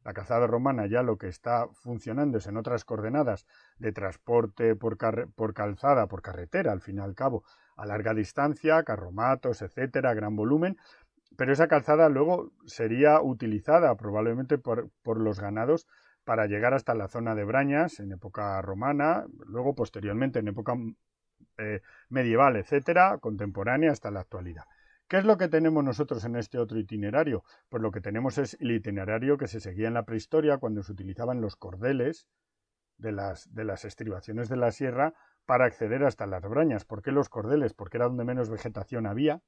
La calzada romana ya lo que está funcionando es en otras coordenadas de transporte por calzada, por carretera, al fin y al cabo, a larga distancia, carromatos, etcétera, gran volumen, pero esa calzada luego sería utilizada probablemente por los ganados para llegar hasta la zona de Brañas en época romana, luego posteriormente en época medieval, etcétera, contemporánea hasta la actualidad. ¿Qué es lo que tenemos nosotros en este otro itinerario? Pues lo que tenemos es el itinerario que se seguía en la prehistoria cuando se utilizaban los cordeles de las estribaciones de la sierra para acceder hasta las Brañas. ¿Por qué los cordeles? Porque era donde menos vegetación había,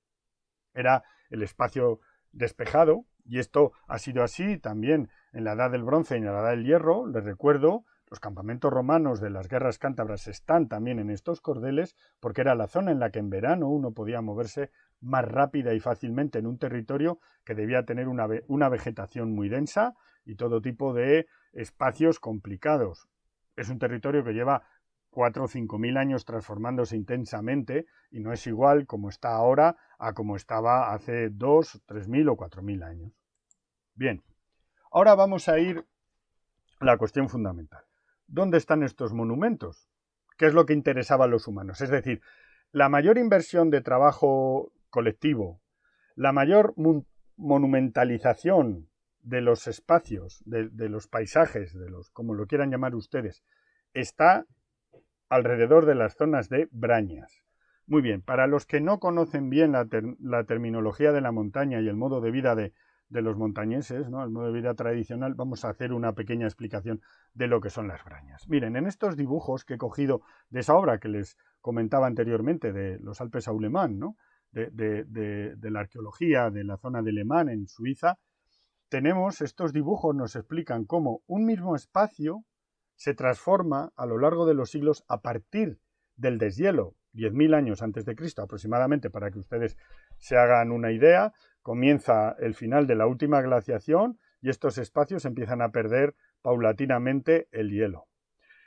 era el espacio despejado, y esto ha sido así también en la Edad del Bronce y en la Edad del Hierro. Les recuerdo, los campamentos romanos de las guerras cántabras están también en estos cordeles, porque era la zona en la que en verano uno podía moverse más rápida y fácilmente en un territorio que debía tener una vegetación muy densa y todo tipo de espacios complicados. Es un territorio que lleva 4 o 5 mil años transformándose intensamente y no es igual como está ahora a como estaba hace 2, 3 mil o 4 mil años. Bien, ahora vamos a ir a la cuestión fundamental. ¿Dónde están estos monumentos? ¿Qué es lo que interesaba a los humanos? Es decir, la mayor inversión de trabajo colectivo, la mayor monumentalización de los espacios, de los paisajes, de los, como lo quieran llamar ustedes, está alrededor de las zonas de Brañas. Muy bien, para los que no conocen bien la terminología de la montaña y el modo de vida de los montañeses, ¿no?, el modo de vida tradicional, vamos a hacer una pequeña explicación de lo que son las Brañas. Miren, en estos dibujos que he cogido de esa obra que les comentaba anteriormente, de los Alpes Aulemán, ¿no?, de la arqueología de la zona de Le Mans en Suiza, tenemos estos dibujos, nos explican cómo un mismo espacio se transforma a lo largo de los siglos a partir del deshielo, 10.000 años antes de Cristo aproximadamente, para que ustedes se hagan una idea. Comienza el final de la última glaciación y estos espacios empiezan a perder paulatinamente el hielo.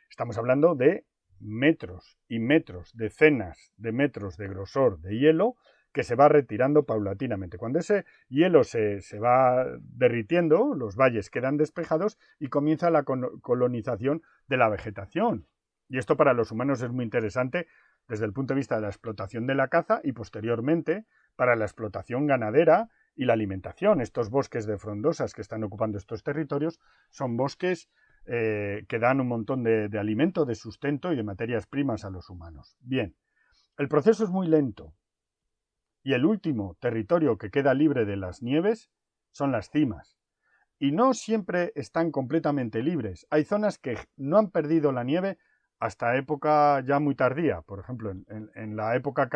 Estamos hablando de metros y metros, decenas de metros de grosor de hielo que se va retirando paulatinamente. Cuando ese hielo se va derritiendo, los valles quedan despejados y comienza la colonización de la vegetación. Y esto para los humanos es muy interesante desde el punto de vista de la explotación de la caza y posteriormente para la explotación ganadera y la alimentación. Estos bosques de frondosas que están ocupando estos territorios son bosques que dan un montón de alimento, de sustento y de materias primas a los humanos. Bien, el proceso es muy lento. Y el último territorio que queda libre de las nieves son las cimas. Y no siempre están completamente libres. Hay zonas que no han perdido la nieve hasta época ya muy tardía. Por ejemplo, en la época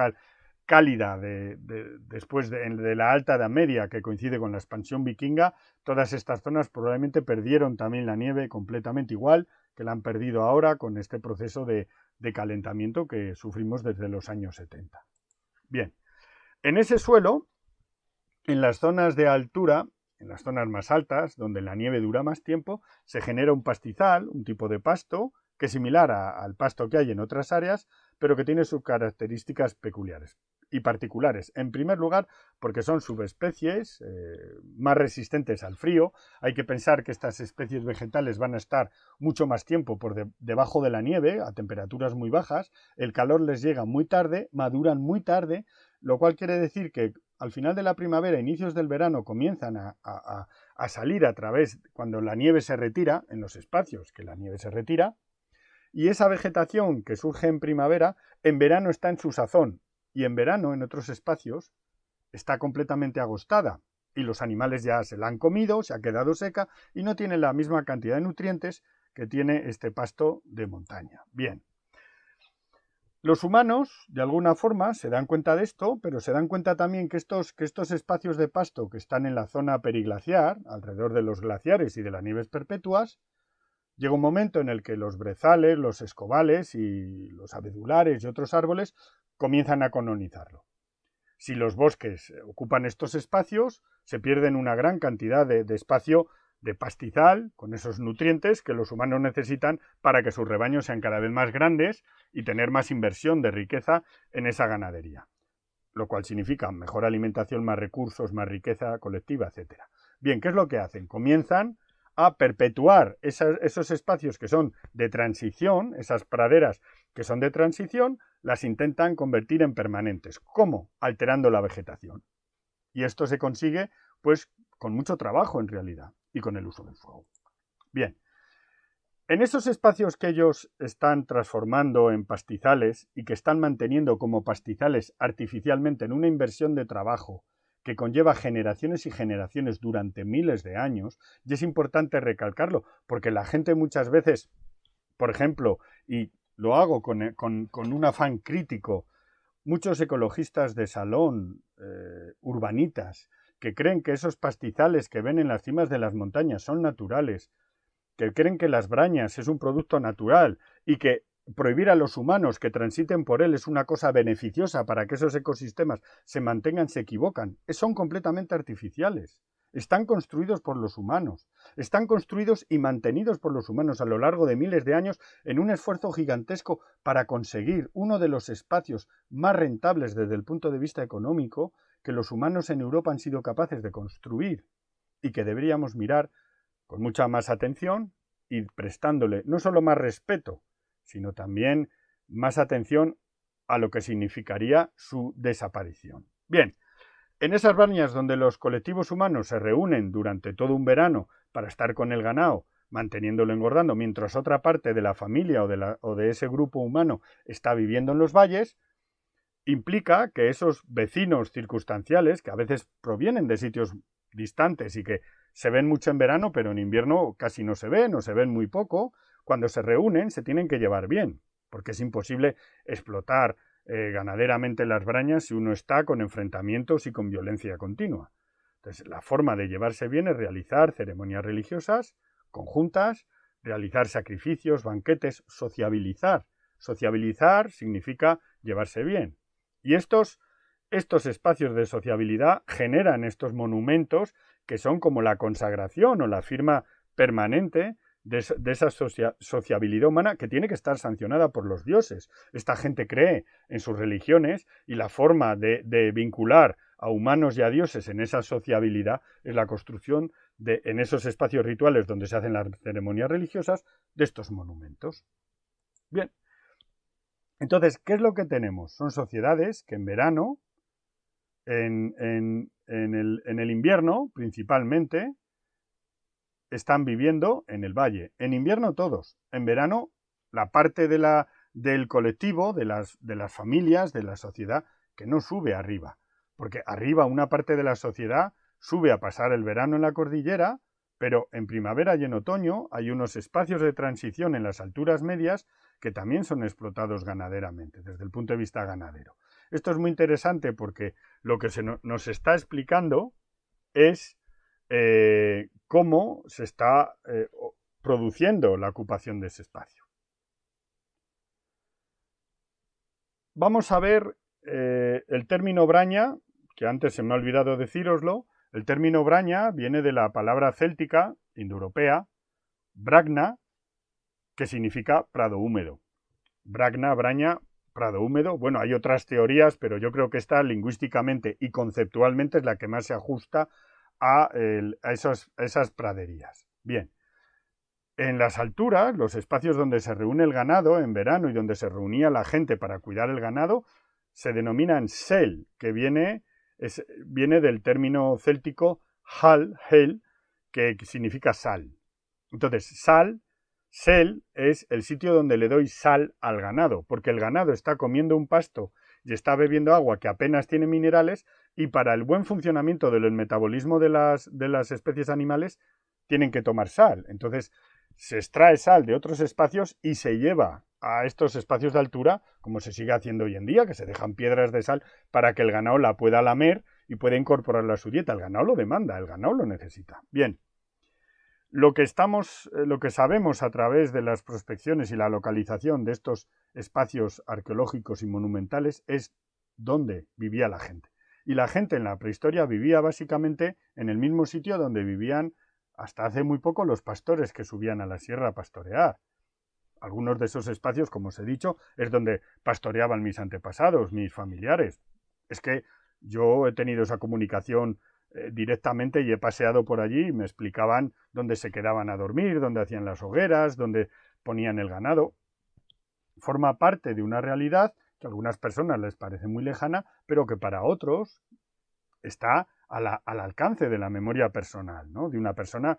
cálida después de la Alta Edad Media, que coincide con la expansión vikinga, todas estas zonas probablemente perdieron también la nieve completamente igual que la han perdido ahora con este proceso de calentamiento que sufrimos desde los años 70. Bien. En ese suelo, en las zonas de altura, en las zonas más altas, donde la nieve dura más tiempo, se genera un pastizal, un tipo de pasto, que es similar al pasto que hay en otras áreas, pero que tiene sus características peculiares y particulares. En primer lugar, porque son subespecies más resistentes al frío. Hay que pensar que estas especies vegetales van a estar mucho más tiempo por debajo de la nieve, a temperaturas muy bajas. El calor les llega muy tarde, maduran muy tarde, lo cual quiere decir que al final de la primavera, inicios del verano, comienzan a salir a través, cuando la nieve se retira, en los espacios que la nieve se retira, y esa vegetación que surge en primavera, en verano está en su sazón, y en verano, en otros espacios, está completamente agostada, y los animales ya se la han comido, se ha quedado seca, y no tiene la misma cantidad de nutrientes que tiene este pasto de montaña. Bien. Los humanos, de alguna forma, se dan cuenta de esto, pero se dan cuenta también que estos espacios de pasto que están en la zona periglaciar, alrededor de los glaciares y de las nieves perpetuas, llega un momento en el que los brezales, los escobales y los abedulares y otros árboles comienzan a colonizarlo. Si los bosques ocupan estos espacios, se pierden una gran cantidad de espacio de pastizal, con esos nutrientes que los humanos necesitan para que sus rebaños sean cada vez más grandes y tener más inversión de riqueza en esa ganadería, lo cual significa mejor alimentación, más recursos, más riqueza colectiva, etc. Bien, ¿qué es lo que hacen? Comienzan a perpetuar esos espacios que son de transición, esas praderas que son de transición, las intentan convertir en permanentes. ¿Cómo? Alterando la vegetación. Y esto se consigue, pues, con mucho trabajo en realidad y con el uso del fuego. Bien, en esos espacios que ellos están transformando en pastizales y que están manteniendo como pastizales artificialmente en una inversión de trabajo que conlleva generaciones y generaciones durante miles de años, y es importante recalcarlo, porque la gente muchas veces, por ejemplo, y lo hago con un afán crítico, muchos ecologistas de salón, urbanitas, que creen que esos pastizales que ven en las cimas de las montañas son naturales, que creen que las brañas es un producto natural y que prohibir a los humanos que transiten por él es una cosa beneficiosa para que esos ecosistemas se mantengan, se equivocan. Son completamente artificiales. Están construidos por los humanos. Están construidos y mantenidos por los humanos a lo largo de miles de años en un esfuerzo gigantesco para conseguir uno de los espacios más rentables desde el punto de vista económico que los humanos en Europa han sido capaces de construir y que deberíamos mirar con mucha más atención y prestándole no solo más respeto, sino también más atención a lo que significaría su desaparición. Bien, en esas brañas donde los colectivos humanos se reúnen durante todo un verano para estar con el ganado, manteniéndolo engordando, mientras otra parte de la familia o de ese grupo humano está viviendo en los valles, implica que esos vecinos circunstanciales, que a veces provienen de sitios distantes y que se ven mucho en verano, pero en invierno casi no se ven o se ven muy poco, cuando se reúnen se tienen que llevar bien, porque es imposible explotar ganaderamente las brañas si uno está con enfrentamientos y con violencia continua. Entonces, la forma de llevarse bien es realizar ceremonias religiosas conjuntas, realizar sacrificios, banquetes, sociabilizar. Sociabilizar significa llevarse bien. Y estos espacios de sociabilidad generan estos monumentos que son como la consagración o la firma permanente de esa sociabilidad humana que tiene que estar sancionada por los dioses. Esta gente cree en sus religiones y la forma de vincular a humanos y a dioses en esa sociabilidad es la construcción en esos espacios rituales donde se hacen las ceremonias religiosas de estos monumentos. Bien, entonces, ¿qué es lo que tenemos? Son sociedades que en verano, en el invierno principalmente, están viviendo en el valle. En invierno todos. En verano, la parte del colectivo, de las familias, de la sociedad, que no sube arriba. Porque arriba una parte de la sociedad sube a pasar el verano en la cordillera, pero en primavera y en otoño hay unos espacios de transición en las alturas medias que también son explotados ganaderamente, desde el punto de vista ganadero. Esto es muy interesante porque lo que nos está explicando es cómo se está produciendo la ocupación de ese espacio. Vamos a ver el término braña, que antes se me ha olvidado decíroslo. El término braña viene de la palabra céltica, indoeuropea, bragna, que significa prado húmedo. Bragna, braña, prado húmedo. Bueno, hay otras teorías, pero yo creo que esta lingüísticamente y conceptualmente es la que más se ajusta a esas praderías. Bien, en las alturas, los espacios donde se reúne el ganado en verano y donde se reunía la gente para cuidar el ganado, se denominan sel, que viene del término céltico hel, que significa sal. Entonces, sel es el sitio donde le doy sal al ganado, porque el ganado está comiendo un pasto y está bebiendo agua que apenas tiene minerales, y para el buen funcionamiento del metabolismo de las especies animales tienen que tomar sal. Entonces se extrae sal de otros espacios y se lleva a estos espacios de altura, como se sigue haciendo hoy en día, que se dejan piedras de sal para que el ganado la pueda lamer y pueda incorporarla a su dieta. El ganado lo demanda, el ganado lo necesita. Bien. Lo que sabemos a través de las prospecciones y la localización de estos espacios arqueológicos y monumentales es dónde vivía la gente. Y la gente en la prehistoria vivía básicamente en el mismo sitio donde vivían hasta hace muy poco los pastores que subían a la sierra a pastorear. Algunos de esos espacios, como os he dicho, es donde pastoreaban mis antepasados, mis familiares. Es que yo he tenido esa comunicación directamente y he paseado por allí y me explicaban dónde se quedaban a dormir, dónde hacían las hogueras, dónde ponían el ganado. Forma parte de una realidad que a algunas personas les parece muy lejana, pero que para otros está al alcance de la memoria personal, ¿no? De una persona,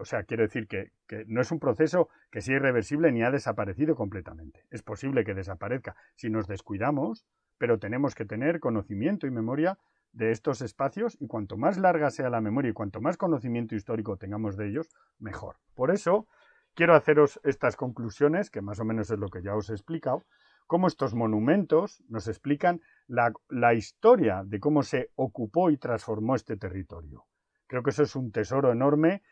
o sea, quiero decir que no es un proceso que sea irreversible ni ha desaparecido completamente. Es posible que desaparezca si nos descuidamos, pero tenemos que tener conocimiento y memoria de estos espacios y cuanto más larga sea la memoria y cuanto más conocimiento histórico tengamos de ellos, mejor. Por eso, quiero haceros estas conclusiones, que más o menos es lo que ya os he explicado, cómo estos monumentos nos explican la historia de cómo se ocupó y transformó este territorio. Creo que eso es un tesoro enorme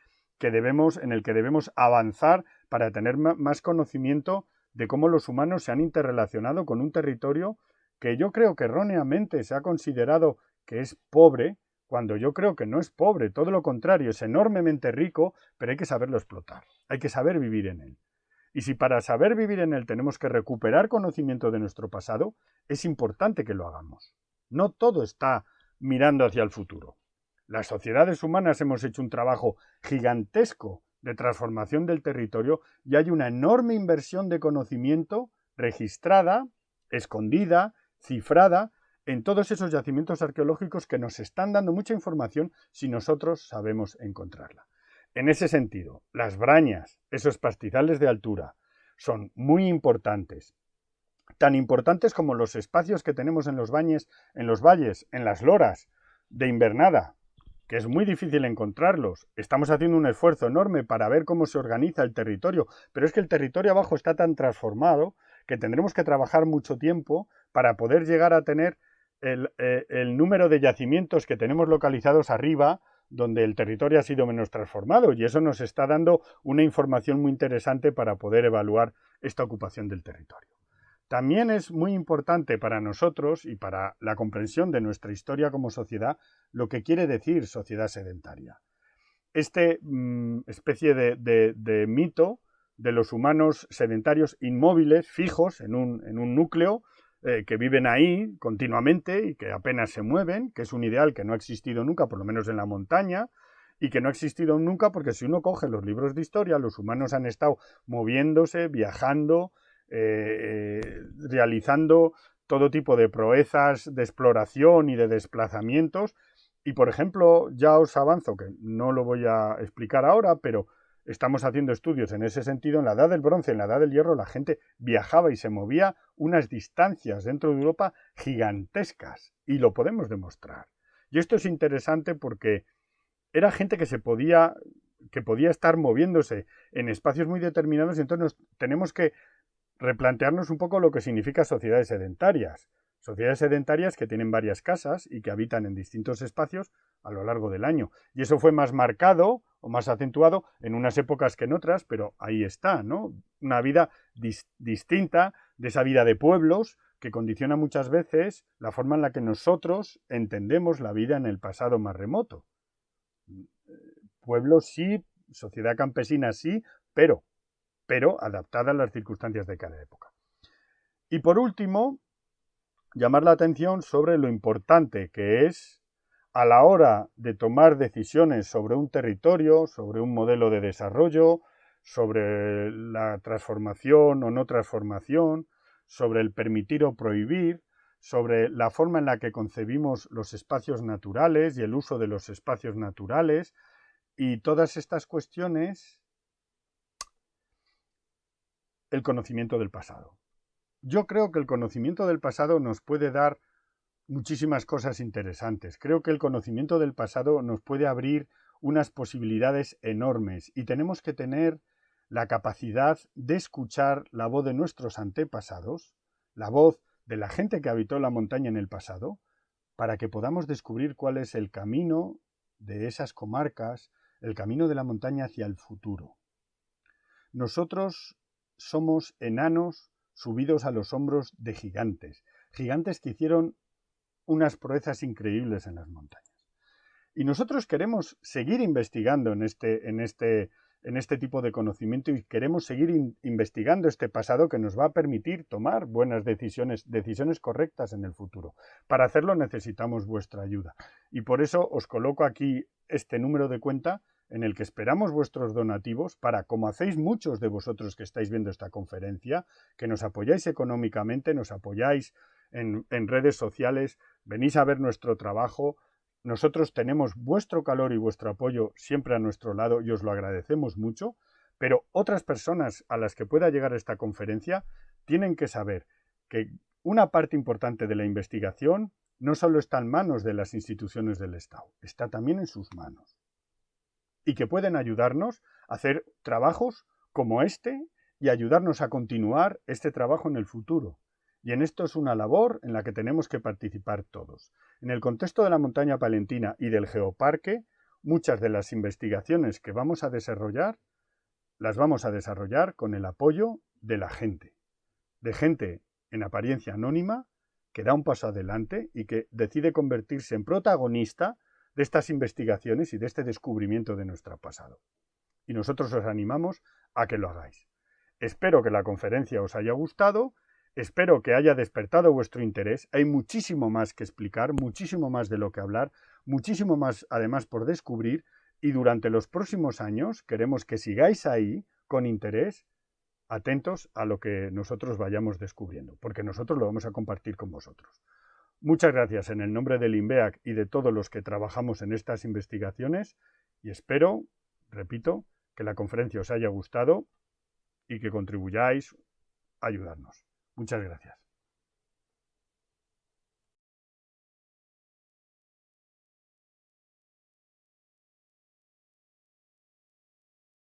en el que debemos avanzar para tener más conocimiento de cómo los humanos se han interrelacionado con un territorio que yo creo que erróneamente se ha considerado que es pobre, cuando yo creo que no es pobre, todo lo contrario, es enormemente rico, pero hay que saberlo explotar, hay que saber vivir en él. Y si para saber vivir en él tenemos que recuperar conocimiento de nuestro pasado, es importante que lo hagamos. No todo está mirando hacia el futuro. Las sociedades humanas hemos hecho un trabajo gigantesco de transformación del territorio y hay una enorme inversión de conocimiento registrada, escondida, cifrada, en todos esos yacimientos arqueológicos que nos están dando mucha información si nosotros sabemos encontrarla. En ese sentido, las brañas, esos pastizales de altura, son muy importantes. Tan importantes como los espacios que tenemos en los valles, en las loras de invernada, que es muy difícil encontrarlos. Estamos haciendo un esfuerzo enorme para ver cómo se organiza el territorio, pero es que el territorio abajo está tan transformado que tendremos que trabajar mucho tiempo para poder llegar a tener el número de yacimientos que tenemos localizados arriba, donde el territorio ha sido menos transformado, y eso nos está dando una información muy interesante para poder evaluar esta ocupación del territorio. También es muy importante para nosotros y para la comprensión de nuestra historia como sociedad lo que quiere decir sociedad sedentaria. Este especie de mito de los humanos sedentarios inmóviles, fijos en un núcleo, que viven ahí continuamente y que apenas se mueven, que es un ideal que no ha existido nunca, por lo menos en la montaña, y que no ha existido nunca porque si uno coge los libros de historia, los humanos han estado moviéndose, viajando, realizando todo tipo de proezas de exploración y de desplazamientos. Y, por ejemplo, ya os avanzo, que no lo voy a explicar ahora, pero estamos haciendo estudios en ese sentido. En la Edad del Bronce, en la Edad del Hierro, la gente viajaba y se movía unas distancias dentro de Europa gigantescas, y lo podemos demostrar. Y esto es interesante porque era gente que podía estar moviéndose en espacios muy determinados, y entonces tenemos que replantearnos un poco lo que significa sociedades sedentarias. Sociedades sedentarias que tienen varias casas y que habitan en distintos espacios a lo largo del año. Y eso fue más marcado o más acentuado en unas épocas que en otras, pero ahí está, ¿no? Una vida distinta de esa vida de pueblos que condiciona muchas veces la forma en la que nosotros entendemos la vida en el pasado más remoto. Pueblos sí, sociedad campesina sí, pero adaptada a las circunstancias de cada época. Y por último, llamar la atención sobre lo importante que es a la hora de tomar decisiones sobre un territorio, sobre un modelo de desarrollo, sobre la transformación o no transformación, sobre el permitir o prohibir, sobre la forma en la que concebimos los espacios naturales y el uso de los espacios naturales, y todas estas cuestiones, el conocimiento del pasado. Yo creo que el conocimiento del pasado nos puede dar muchísimas cosas interesantes. Creo que el conocimiento del pasado nos puede abrir unas posibilidades enormes y tenemos que tener la capacidad de escuchar la voz de nuestros antepasados, la voz de la gente que habitó la montaña en el pasado, para que podamos descubrir cuál es el camino de esas comarcas, el camino de la montaña hacia el futuro. Nosotros somos enanos subidos a los hombros de gigantes, gigantes que hicieron unas proezas increíbles en las montañas. Y nosotros queremos seguir investigando en este en este tipo de conocimiento y queremos seguir investigando este pasado que nos va a permitir tomar buenas decisiones correctas en el futuro. Para hacerlo necesitamos vuestra ayuda y por eso os coloco aquí este número de cuenta en el que esperamos vuestros donativos para, como hacéis muchos de vosotros que estáis viendo esta conferencia, que nos apoyáis económicamente, nos apoyáis en redes sociales, venís a ver nuestro trabajo. Nosotros tenemos vuestro calor y vuestro apoyo siempre a nuestro lado y os lo agradecemos mucho, pero otras personas a las que pueda llegar esta conferencia tienen que saber que una parte importante de la investigación no solo está en manos de las instituciones del Estado, está también en sus manos. Y que pueden ayudarnos a hacer trabajos como este y ayudarnos a continuar este trabajo en el futuro. Y en esto es una labor en la que tenemos que participar todos. En el contexto de la montaña palentina y del geoparque, muchas de las investigaciones que vamos a desarrollar, las vamos a desarrollar con el apoyo de la gente. De gente en apariencia anónima, que da un paso adelante y que decide convertirse en protagonista de estas investigaciones y de este descubrimiento de nuestro pasado. Y nosotros os animamos a que lo hagáis. Espero que la conferencia os haya gustado, espero que haya despertado vuestro interés. Hay muchísimo más que explicar, muchísimo más de lo que hablar, muchísimo más además por descubrir y durante los próximos años queremos que sigáis ahí con interés, atentos a lo que nosotros vayamos descubriendo, porque nosotros lo vamos a compartir con vosotros. Muchas gracias en el nombre del INVEAC y de todos los que trabajamos en estas investigaciones y espero, repito, que la conferencia os haya gustado y que contribuyáis a ayudarnos. Muchas gracias.